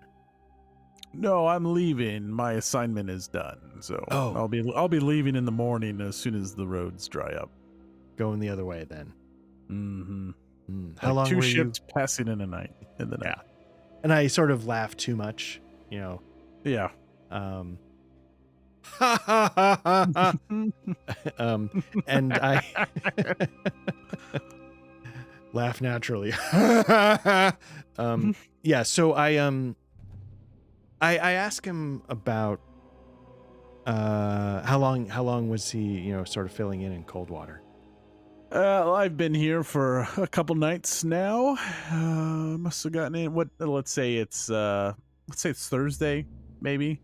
No, I'm leaving. My assignment is done, so I'll be leaving in the morning as soon as the roads dry up.
Going the other way then.
Mm-hmm.
How long
two
were
ships passing in the night?
Yeah, and I sort of laugh too much,
Yeah.
And I laugh naturally. Yeah. So I ask him about how long was he sort of filling in Coldwater.
I've been here for a couple nights now. Must have gotten in. Let's say it's Thursday, maybe.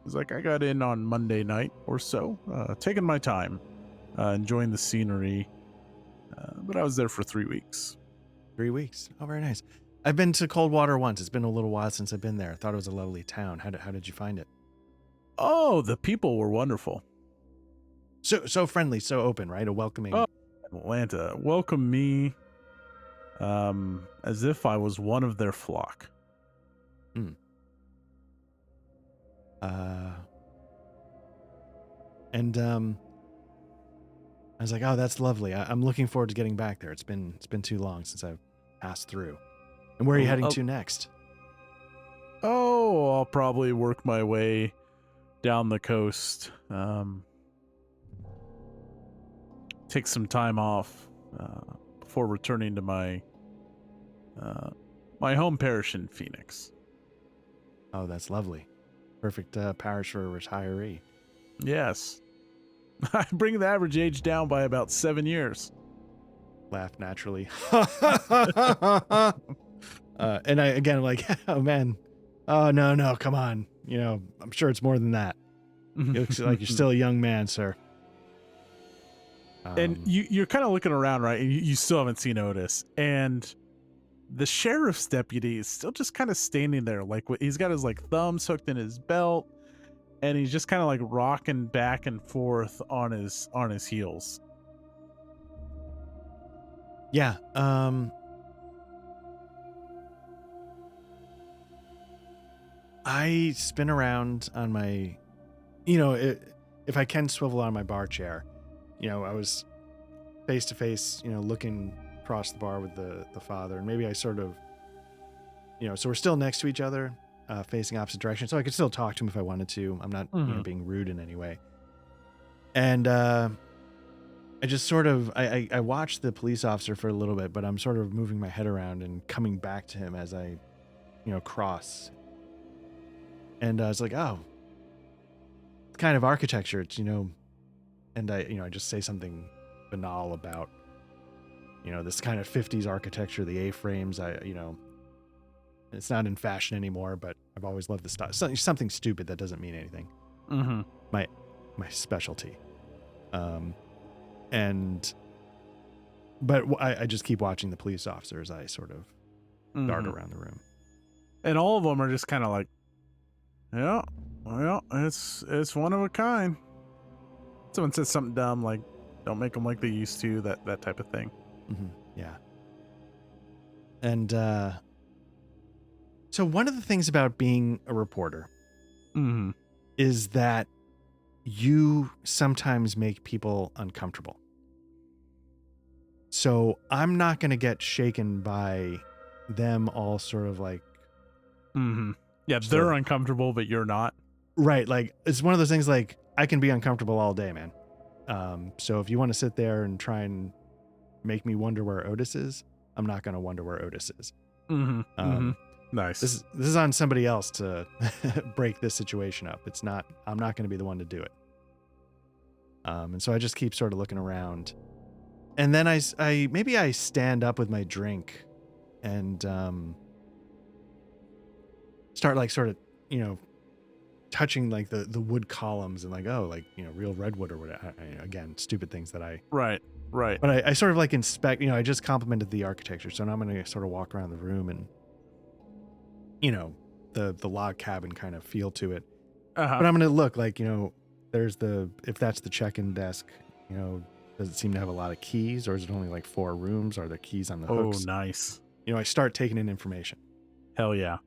It's like I got in on Monday night or so. Taking my time, enjoying the scenery. But I was there for 3 weeks.
3 weeks. Oh, very nice. I've been to Coldwater once. It's been a little while since I've been there. I thought it was a lovely town. How did you find it?
Oh, the people were wonderful.
So friendly, so open, right? A welcoming.
Oh, Atlanta welcomed me as if I was one of their flock.
And I was like, oh, that's lovely. I'm looking forward to getting back there. It's been too long since I've passed through. And where are you heading to next?
Oh, I'll probably work my way down the coast. Take some time off before returning to my home parish in Phoenix.
Oh, that's lovely. Perfect parish for a retiree.
Yes. I bring the average age down by about 7 years.
Laugh naturally. And I'm like, oh man, oh no, come on. I'm sure it's more than that. It looks like you're still a young man, sir.
And you're kind of looking around, right? And you still haven't seen Otis. And the sheriff's deputy is still just kind of standing there. Like he's got his thumbs hooked in his belt. And he's just kind of rocking back and forth on his heels.
Yeah. I spin around on my, if I can swivel on my bar chair, I was face to face, looking across the bar with the father, and maybe I sort of, so we're still next to each other. Facing opposite directions, so I could still talk to him if I wanted to. I'm not being rude in any way. And I just sort of I watched the police officer for a little bit, but I'm sort of moving my head around and coming back to him as I cross. And I was like, oh, it's kind of architecture. It's and I just say something banal about this kind of 50s architecture, the A-frames. It's not in fashion anymore, but I've always loved the style. Something stupid that doesn't mean anything.
Mm-hmm.
My specialty. But I just keep watching the police officers. I sort of dart around the room.
And all of them are just kind of like, yeah, well, it's one of a kind. Someone says something dumb like, don't make them like they used to, that type of thing.
Mm-hmm. Yeah. And so one of the things about being a reporter is that you sometimes make people uncomfortable. So I'm not going to get shaken by them all sort of like...
Yeah, they're uncomfortable, but you're not.
Right. Like, it's one of those things like, I can be uncomfortable all day, man. So if you want to sit there and try and make me wonder where Otis is, I'm not going to wonder where Otis is.
Nice.
This is on somebody else to break this situation up. I'm not going to be the one to do it. And so I just keep sort of looking around, and then I stand up with my drink and start like sort of, touching like the wood columns and like, real redwood or whatever. Again, stupid things that I...
Right.
But I sort of like inspect, I just complimented the architecture. So now I'm going to sort of walk around the room and, the log cabin kind of feel to it. But I'm going to look like, there's if that's the check-in desk, does it seem to have a lot of keys, or is it only like 4 rooms? Are there keys on the hooks?
Oh, nice.
I start taking in information.
Hell yeah.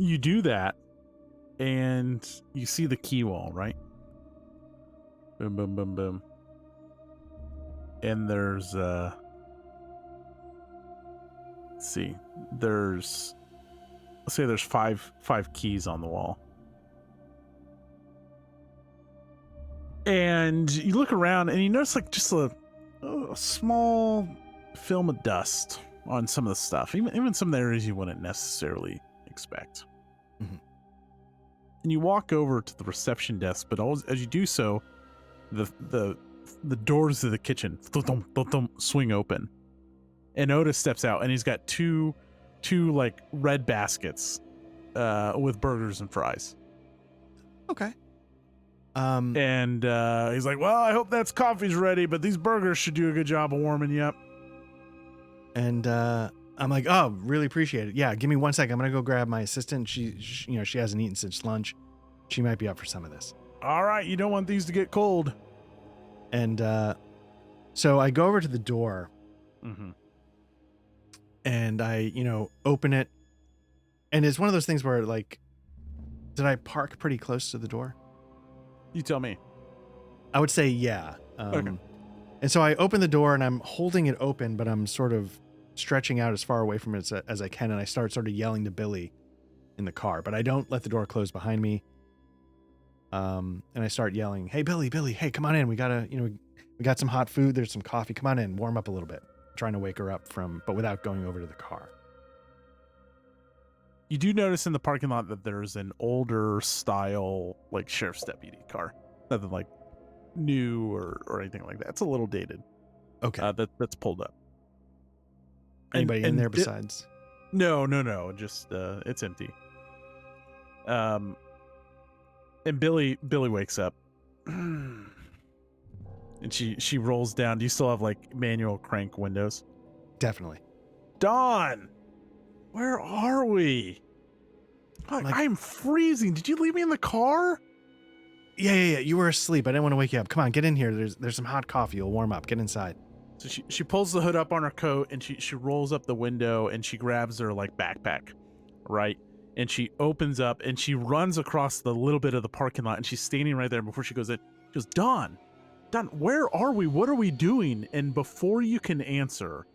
You do that, and you see the key wall, right? Boom, boom, boom, boom. And there's, let's say there's 5 keys on the wall. And you look around and you notice like just a small film of dust on some of the stuff, even some of the areas you wouldn't necessarily expect. And you walk over to the reception desk, but as you do so, the doors of the kitchen swing open, and Otis steps out, and he's got two like red baskets with burgers and fries.
Okay.
And he's like, well, I hope that's coffee's ready, but these burgers should do a good job of warming you up.
And I'm like, oh, really appreciate it. Yeah, give me 1 second. I'm gonna go grab my assistant. She hasn't eaten since lunch. She might be up for some of this.
All right, you don't want these to get cold.
And so I go over to the door, and I open it, and it's one of those things where like, did I park pretty close to the door?
You tell me.
I would say yeah.
Okay.
And so I open the door and I'm holding it open, but I'm sort of stretching out as far away from it as I can. And I start sort of yelling to Billy in the car, but I don't let the door close behind me. And I start yelling, hey, Billy, hey, come on in. We got some hot food. There's some coffee. Come on in, warm up a little bit. I'm trying to wake her up but without going over to the car.
You do notice in the parking lot that there's an older style, like sheriff's deputy car. Nothing like new or anything like that. It's a little dated.
Okay.
That's pulled up.
Anybody in there besides?
No. Just it's empty. And Billy wakes up, and she rolls down. Do you still have like manual crank windows?
Definitely.
Dawn, where are we? I'm freezing. Did you leave me in the car?
Yeah. You were asleep. I didn't want to wake you up. Come on, get in here. There's some hot coffee. You'll warm up. Get inside.
So she pulls the hood up on her coat, and she rolls up the window, and she grabs her like backpack, right? And she opens up and she runs across the little bit of the parking lot, and she's standing right there. Before she goes in, she goes, Dawn, where are we? What are we doing? And before you can answer,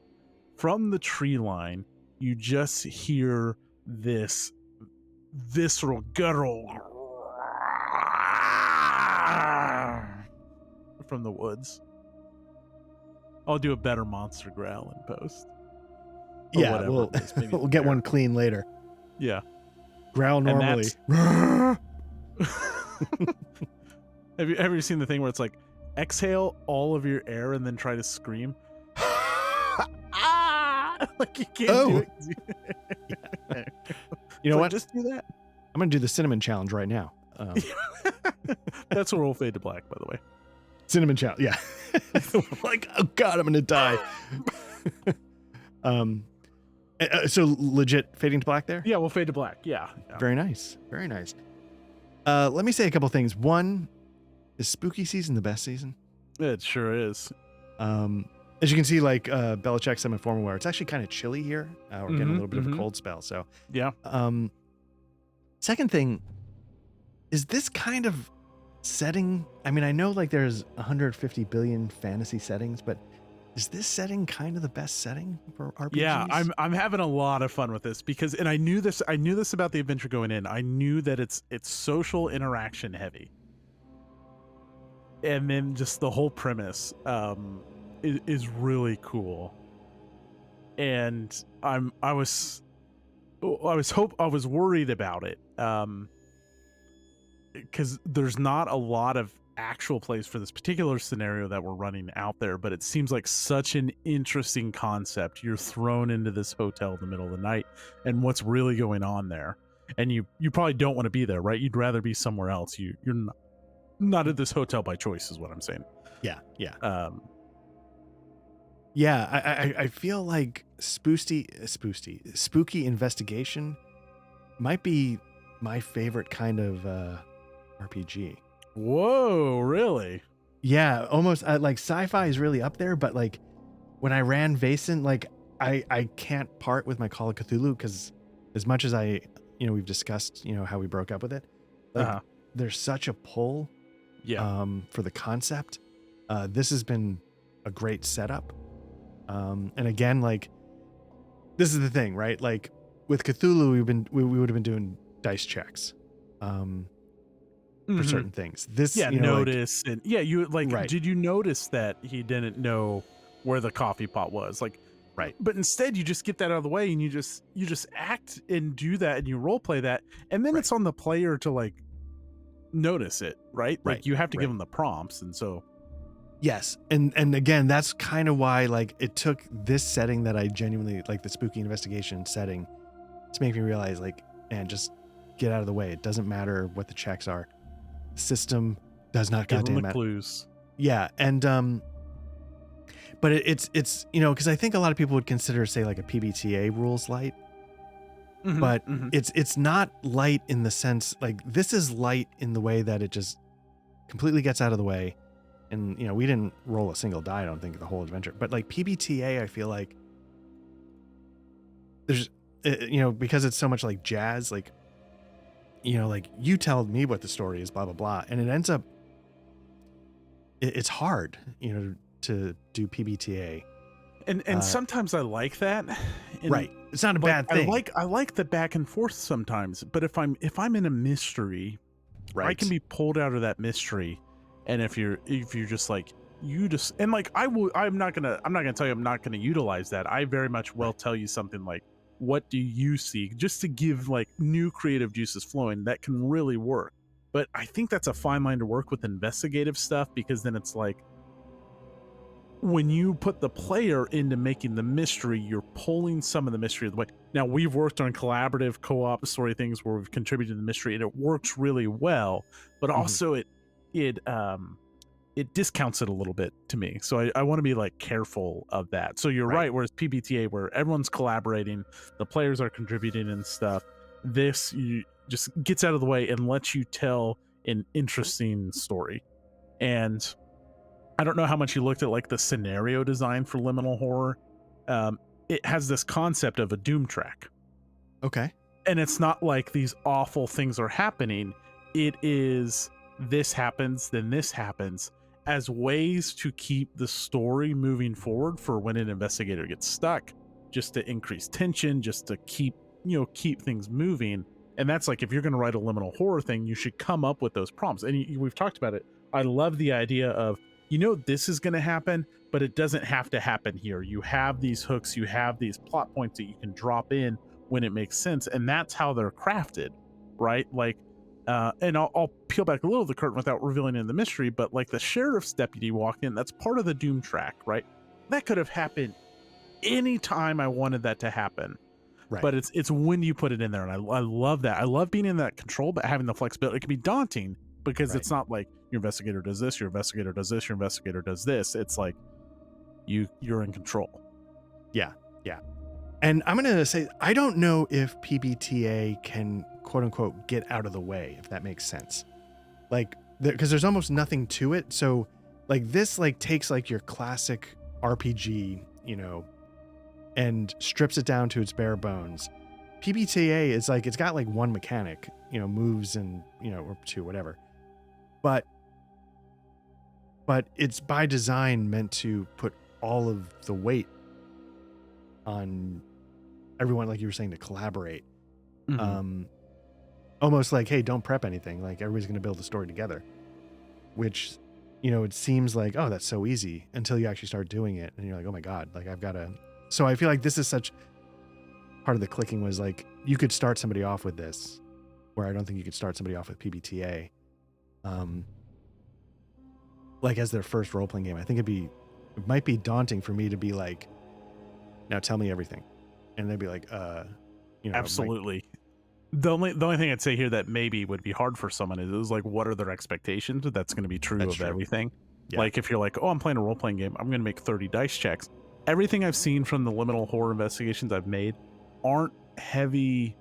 from the tree line, you just hear this visceral, guttural from the woods. I'll do a better monster growl in post.
Yeah, we'll get one clean later.
Yeah.
Growl normally.
Have you ever seen the thing where it's like exhale all of your air and then try to scream. Ah! Like you can't do it.
Yeah. You know
Like,
what?
just do that.
I'm gonna do the cinnamon challenge right now.
That's where we'll fade to black, by the way.
Cinnamon challenge, yeah. Like, oh god, I'm gonna die. So legit fading to black there?
Yeah, we'll fade to black. Yeah.
Very nice. Very nice. Let me say a couple things. One, is spooky season the best season?
It sure is.
As you can see, like Belichick said in formal wear, it's actually kind of chilly here. We're getting a little bit of a cold spell. So
yeah.
Second thing, is this kind of setting? I mean, I know like there's 150 billion fantasy settings, but is this setting kind of the best setting for RPGs?
Yeah, I'm having a lot of fun with this because, and I knew this about the adventure going in. I knew that it's social interaction heavy, and then just the whole premise is really cool. And I was worried about it because there's not a lot of actual plays for this particular scenario that we're running out there, but it seems like such an interesting concept. You're thrown into this hotel in the middle of the night, and what's really going on there, and you probably don't want to be there, right? You'd rather be somewhere else. You're not at this hotel by choice, is what I'm saying.
Yeah. I feel like spooky investigation might be my favorite kind of RPG.
Whoa, really?
Yeah, almost like sci-fi is really up there, but like when I ran Vaesen, like I can't part with my Call of Cthulhu because as much as we've discussed, how we broke up with it, like there's such a pull for the concept. This has been a great setup. And again, like this is the thing, right? Like with Cthulhu, we would have been doing dice checks. For certain things. This,
notice, and you like.
Right.
Did you notice that he didn't know where the coffee pot was? Like,
right.
But instead, you just get that out of the way, and you just act and do that, and you role play that, and then it's on the player to like notice it, right? Like you have to give them the prompts, and so.
Yes, and again, that's kind of why like it took this setting that I genuinely like, the spooky investigation setting, to make me realize like, man, just get out of the way. It doesn't matter what the checks are. System does not goddamn matter.
Clues.
Yeah, and but it's because I think a lot of people would consider, say, like a PBTA rules light, but it's not light in the sense, like this is light in the way that it just completely gets out of the way, and we didn't roll a single die, I don't think, the whole adventure. But like PBTA, I feel like there's because it's so much like jazz, like like you tell me what the story is, blah, blah, blah. And it ends up, it's hard, to do PBTA.
And sometimes I like that.
Right. It's not a bad thing.
I like the back and forth sometimes, but if I'm in a mystery, I can be pulled out of that mystery. And if you're just like, and like, I'm not gonna tell you I'm not gonna utilize that. I very much will tell you something like, what do you see, just to give like new creative juices flowing that can really work. But I think that's a fine line to work with investigative stuff, because then it's like when you put the player into making the mystery, you're pulling some of the mystery of the way. Now, we've worked on collaborative co-op story things where we've contributed to the mystery and it works really well, but also it discounts it a little bit to me. So I want to be like careful of that. So you're right. Whereas PBTA, where everyone's collaborating, the players are contributing and stuff, this you just gets out of the way and lets you tell an interesting story. And I don't know how much you looked at like the scenario design for Liminal Horror. It has this concept of a doom track.
Okay.
And it's not like these awful things are happening. It is, this happens, then this happens, as ways to keep the story moving forward for when an investigator gets stuck, just to increase tension, just to keep things moving. And that's like, if you're going to write a Liminal Horror thing, you should come up with those prompts. And we've talked about it. I love the idea of, this is going to happen, but it doesn't have to happen here. You have these hooks, you have these plot points that you can drop in when it makes sense. And that's how they're crafted, right? Like, And I'll peel back a little of the curtain without revealing in the mystery, but like the sheriff's deputy walked in, that's part of the Doom track, right? That could have happened anytime I wanted that to happen.
Right.
But it's when you put it in there, and I love that. I love being in that control, but having the flexibility. It can be daunting because it's not like your investigator does this, your investigator does this, your investigator does this. It's like you're in control.
Yeah. And I'm going to say, I don't know if PBTA can quote unquote get out of the way, if that makes sense. Like, because there's almost nothing to it. So like this, like takes like your classic RPG, and strips it down to its bare bones. PBTA is like, it's got like one mechanic, moves and, or two, whatever. But it's by design meant to put all of the weight on everyone, like you were saying, to collaborate.
Mm-hmm.
Almost like, hey, don't prep anything. Like everybody's going to build a story together, which, it seems like, oh, that's so easy until you actually start doing it. And you're like, oh my God, like I've got to. So I feel like this is such part of the clicking was like, you could start somebody off with this, where I don't think you could start somebody off with PBTA. Like as their first role-playing game. I think it might be daunting for me to be like, now tell me everything. And they'd be like,
absolutely. The only thing I'd say here that maybe would be hard for someone is like, what are their expectations? That's going to be true of everything. Yeah. Like if you're like, oh, I'm playing a role-playing game, I'm going to make 30 dice checks. Everything I've seen from the liminal horror investigations I've made aren't heavy.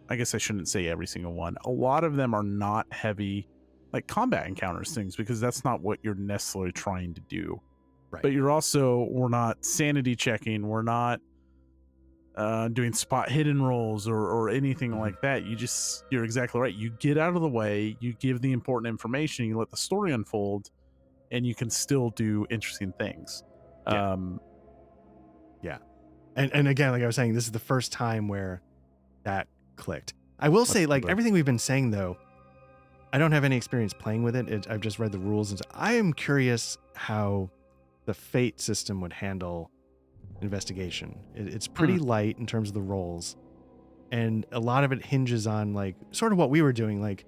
I guess I shouldn't say every single one. A lot of them are not heavy, like combat encounters things, because that's not what you're necessarily trying to do. Right. But we're not sanity checking. We're not doing spot hidden rolls or anything like that. You're exactly right. You get out of the way, you give the important information, you let the story unfold, and you can still do interesting things.
Yeah. And again, like I was saying, this is the first time where that clicked. I will say, like everything we've been saying though, I don't have any experience playing with it. I've just read the rules, and I am curious how the fate system would handle investigation. It's pretty light in terms of the rolls, and a lot of it hinges on like sort of what we were doing, like,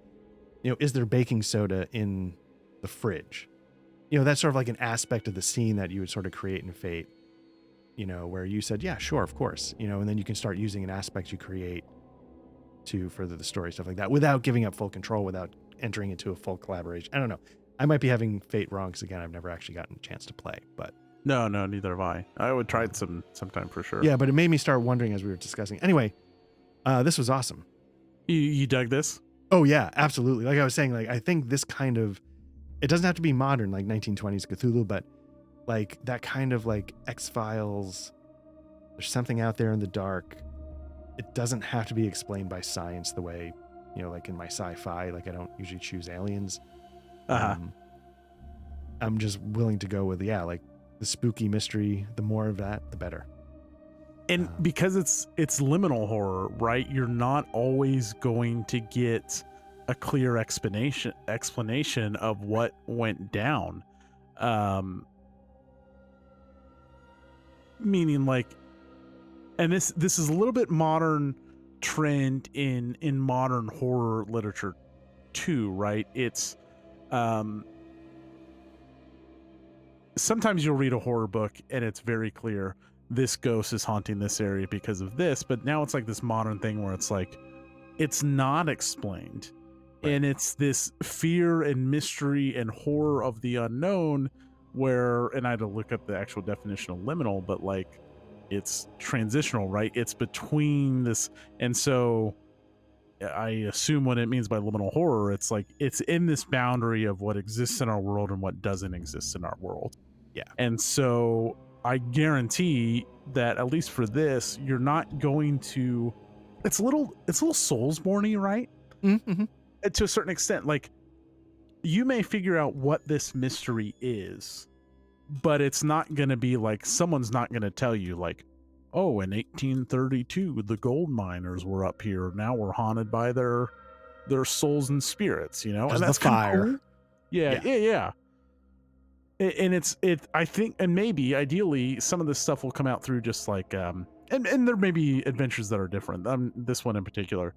is there baking soda in the fridge? That's sort of like an aspect of the scene that you would sort of create in Fate, where you said, yeah, sure, of course, and then you can start using an aspect you create to further the story, stuff like that, without giving up full control, without entering into a full collaboration. I don't know. I might be having Fate wrong, because again, I've never actually gotten a chance to play, but
no, neither have I. I would try it sometime for sure.
Yeah, but it made me start wondering as we were discussing. Anyway, this was awesome.
You dug this?
Oh yeah, absolutely. Like I was saying, like I think this kind of, it doesn't have to be modern like 1920s Cthulhu, but like that kind of like X-Files. There's something out there in the dark. It doesn't have to be explained by science the way, like in my sci-fi. Like I don't usually choose aliens. I'm just willing to go with like the spooky mystery. The more of that, the better.
And because it's liminal horror, right? You're not always going to get a clear explanation of what went down. Meaning like, and this is a little bit modern trend in modern horror literature too, right? It's sometimes you'll read a horror book and it's very clear this ghost is haunting this area because of this, but now it's like this modern thing where it's like it's not explained. Right. And it's this fear and mystery and horror of the unknown where, and I had to look up the actual definition of liminal, but like it's transitional, right? It's between this. And so I assume what it means by liminal horror, it's like it's in this boundary of what exists in our world and what doesn't exist in our world.
Yeah.
And so I guarantee that at least for this, you're not going to, it's a little Soulsborne-y, right?
Mm-hmm.
To a certain extent, like you may figure out what this mystery is, but it's not going to be like, someone's not going to tell you like, oh, in 1832, the gold miners were up here. Now we're haunted by their souls and spirits, And
that's the fire.
Cool. Yeah. And I think, and maybe ideally some of this stuff will come out through just like, and there may be adventures that are different. This one in particular,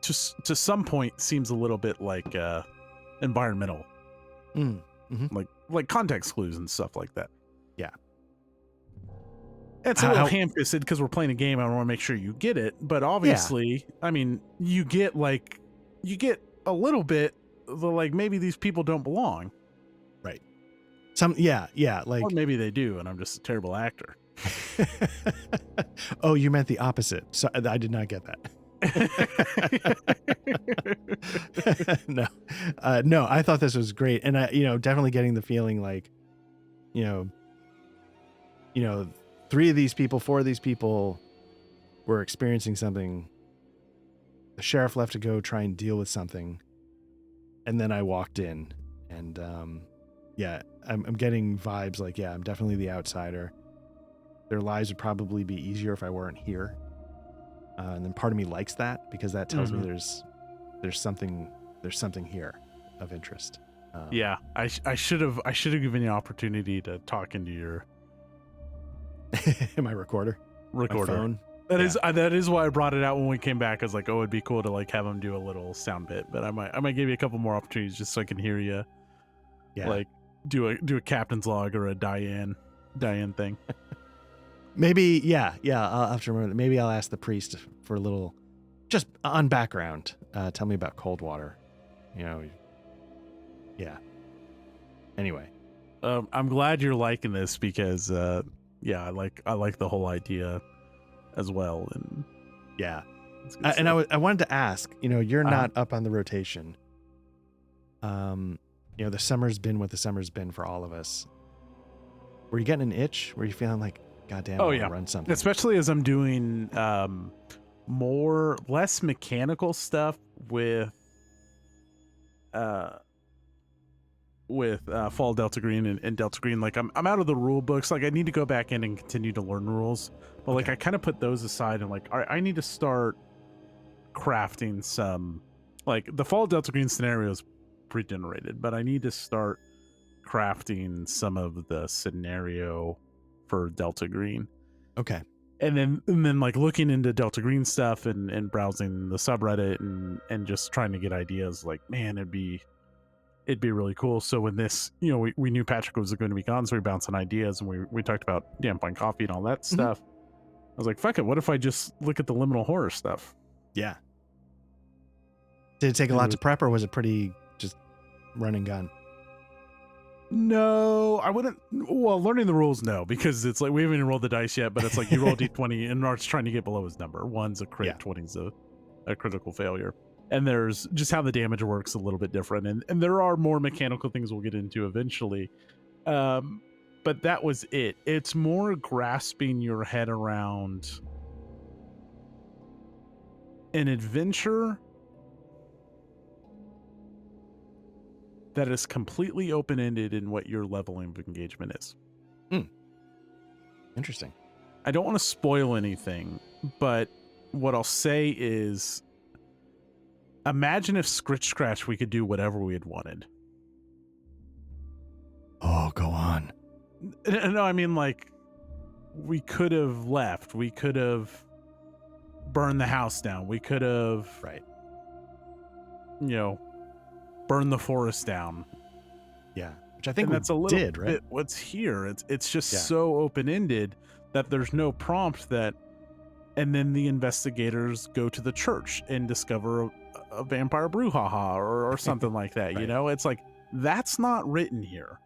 to some point seems a little bit like environmental, like context clues and stuff like that.
Yeah.
It's a little ham-fisted because we're playing a game. I want to make sure you get it, but obviously, I mean, you get a little bit, like maybe these people don't belong.
Right. Like,
or maybe they do, and I'm just a terrible actor.
Oh, you meant the opposite. So I did not get that. No, I thought this was great, and definitely getting the feeling like, 3 of these people, 4 of these people were experiencing something. The sheriff left to go try and deal with something, and then I walked in, and I'm getting vibes like, I'm definitely the outsider. Their lives would probably be easier if I weren't here, and then part of me likes that because that tells me there's something here of interest.
I should have given you an opportunity to talk into your
my recorder.
My phone. That is why I brought it out when we came back. I was like, oh, it'd be cool to like have him do a little sound bit, but I might give you a couple more opportunities just so I can hear you. Yeah. Like do a captain's log or a Diane thing.
Maybe, I'll have to remember that. Maybe I'll ask the priest for a little, just on background. Tell me about Coldwater. Yeah. Anyway,
I'm glad you're liking this because, I like the whole idea as well, and
and I wanted to ask. You're not up on the rotation. The summer's been what the summer's been for all of us. Were you getting an itch? Were you feeling like, goddamn, I want to run something?
Especially as I'm doing less mechanical stuff with Fall Delta Green and Delta Green. Like I'm out of the rule books. Like I need to go back in and continue to learn rules, but like I kind of put those aside and like I need to start crafting some, like the Fall Delta Green scenario is pre-generated, but I need to start crafting some of the scenario for Delta Green.
Okay.
And then like looking into Delta Green stuff and browsing the subreddit and just trying to get ideas. Like, man, it'd be really cool. So when this, we knew Patrick was going to be gone, so we bounced on ideas and we talked about Damn Fine Coffee and all that stuff. I was like, fuck it, what if I just look at the Liminal Horror stuff?
Yeah. Did it take a lot to prep, or was it pretty just run and gun?
No, I wouldn't. Well, learning the rules, no, because it's like we haven't even rolled the dice yet, but it's like you roll D20 and Art's trying to get below his number. 1's a crit, 20's a critical failure. And there's just how the damage works a little bit different. And there are more mechanical things we'll get into eventually. But that was it. It's more grasping your head around an adventure that is completely open-ended in what your leveling of engagement is.
Interesting.
I don't want to spoil anything, but what I'll say is, imagine if Scratch we could do whatever we had wanted.
Oh, go on.
No, I mean, like, we could have left. We could have burned the house down. We could have, burned the forest down.
Yeah, which I think
that's a little
did, right?
bit what's here. It's just so open-ended that there's no prompt that, and then the investigators go to the church and discover a vampire brouhaha or something like that. It's like, that's not written here.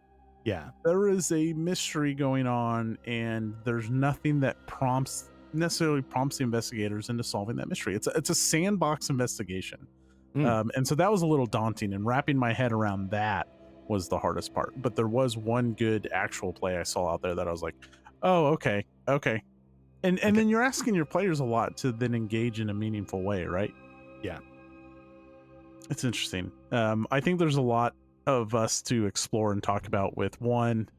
Yeah,
there is a mystery going on, and there's nothing that necessarily prompts the investigators into solving that mystery. It's a sandbox investigation. And so that was a little daunting, and wrapping my head around that was the hardest part. But there was one good actual play I saw out there that I was like, oh, okay. And then you're asking your players a lot to then engage in a meaningful way, right?
Yeah.
It's interesting. I think there's a lot of us to explore and talk about with, one,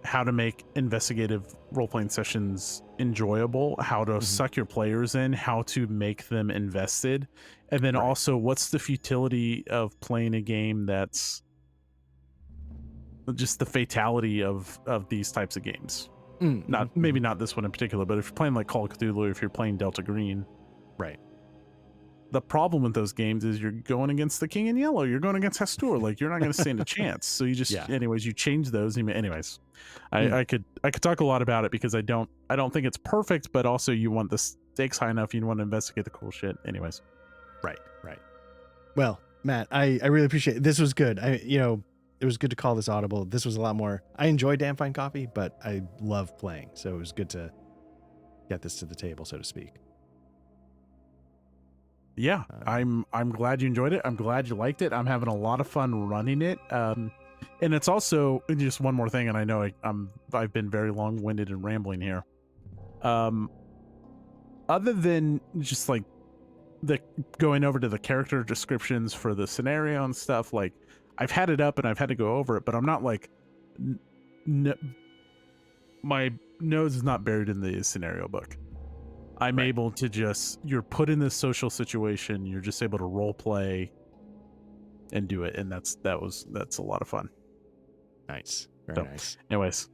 how to make investigative role-playing sessions enjoyable, how to suck your players in, how to make them invested, and then also what's the futility of playing a game that's just the fatality of these types of games. Maybe not this one in particular, but if you're playing like Call of Cthulhu, if you're playing Delta Green, the problem with those games is you're going against the king in yellow. You're going against ACTUAL. Like, you're not going to stand a chance. So you just, anyways, you change those. Anyways, I could talk a lot about it because I don't think it's perfect, but also you want the stakes high enough. You want to investigate the cool shit. Anyways.
Right. Well, Matt, I really appreciate it. This was good. It was good to call this audible. This was a lot more. I enjoy Damn Fine Coffee, but I love playing. So it was good to get this to the table, so to speak.
Yeah, I'm glad you enjoyed it. I'm glad you liked it. I'm having a lot of fun running it. And it's also just one more thing. And I know I've been very long-winded and rambling here. Other than just like the going over to the character descriptions for the scenario and stuff, like I've had it up and I've had to go over it, but I'm not like my nose is not buried in the scenario book. I'm able to you're put in this social situation, you're just able to role play and do it, and that's a lot of fun.
Nice. Very nice.
Anyways,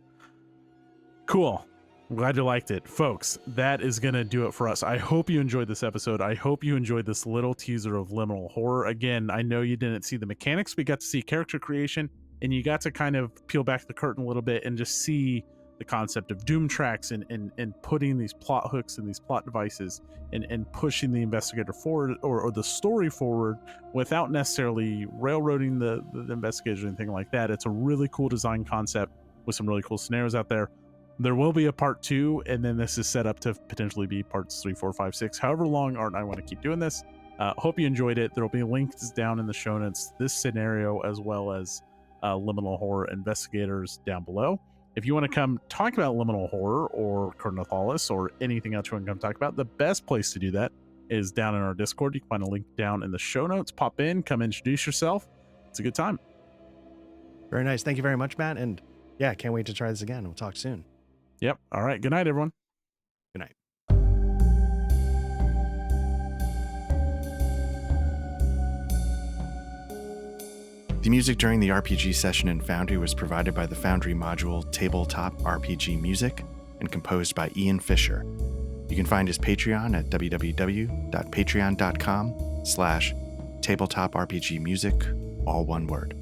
cool. I'm glad you liked it. Folks, that is going to do it for us. I hope you enjoyed this episode. I hope you enjoyed this little teaser of Liminal Horror. Again, I know you didn't see the mechanics. We got to see character creation, and you got to kind of peel back the curtain a little bit and just see the concept of doom tracks and putting these plot hooks and these plot devices and pushing the investigator forward or the story forward without necessarily railroading the investigators or anything like that. It's a really cool design concept with some really cool scenarios out there. There will be a part 2, and then this is set up to potentially be parts 3, 4, 5, 6, however long Art and I want to keep doing this. Hope you enjoyed it. There will be links down in the show notes, this scenario, as well as Liminal Horror Investigators down below. If you want to come talk about Liminal Horror or Carnathalis or anything else you want to come talk about, the best place to do that is down in our Discord. You can find a link down in the show notes. Pop in, come introduce yourself. It's a good time.
Very nice. Thank you very much, Matt. And yeah, can't wait to try this again. We'll talk soon.
Yep. All right. Good night, everyone.
Good night. The music during the RPG session in Foundry was provided by the Foundry module Tabletop RPG Music and composed by Ian Fisher. You can find his Patreon at www.patreon.com/tabletop RPG music, all one word.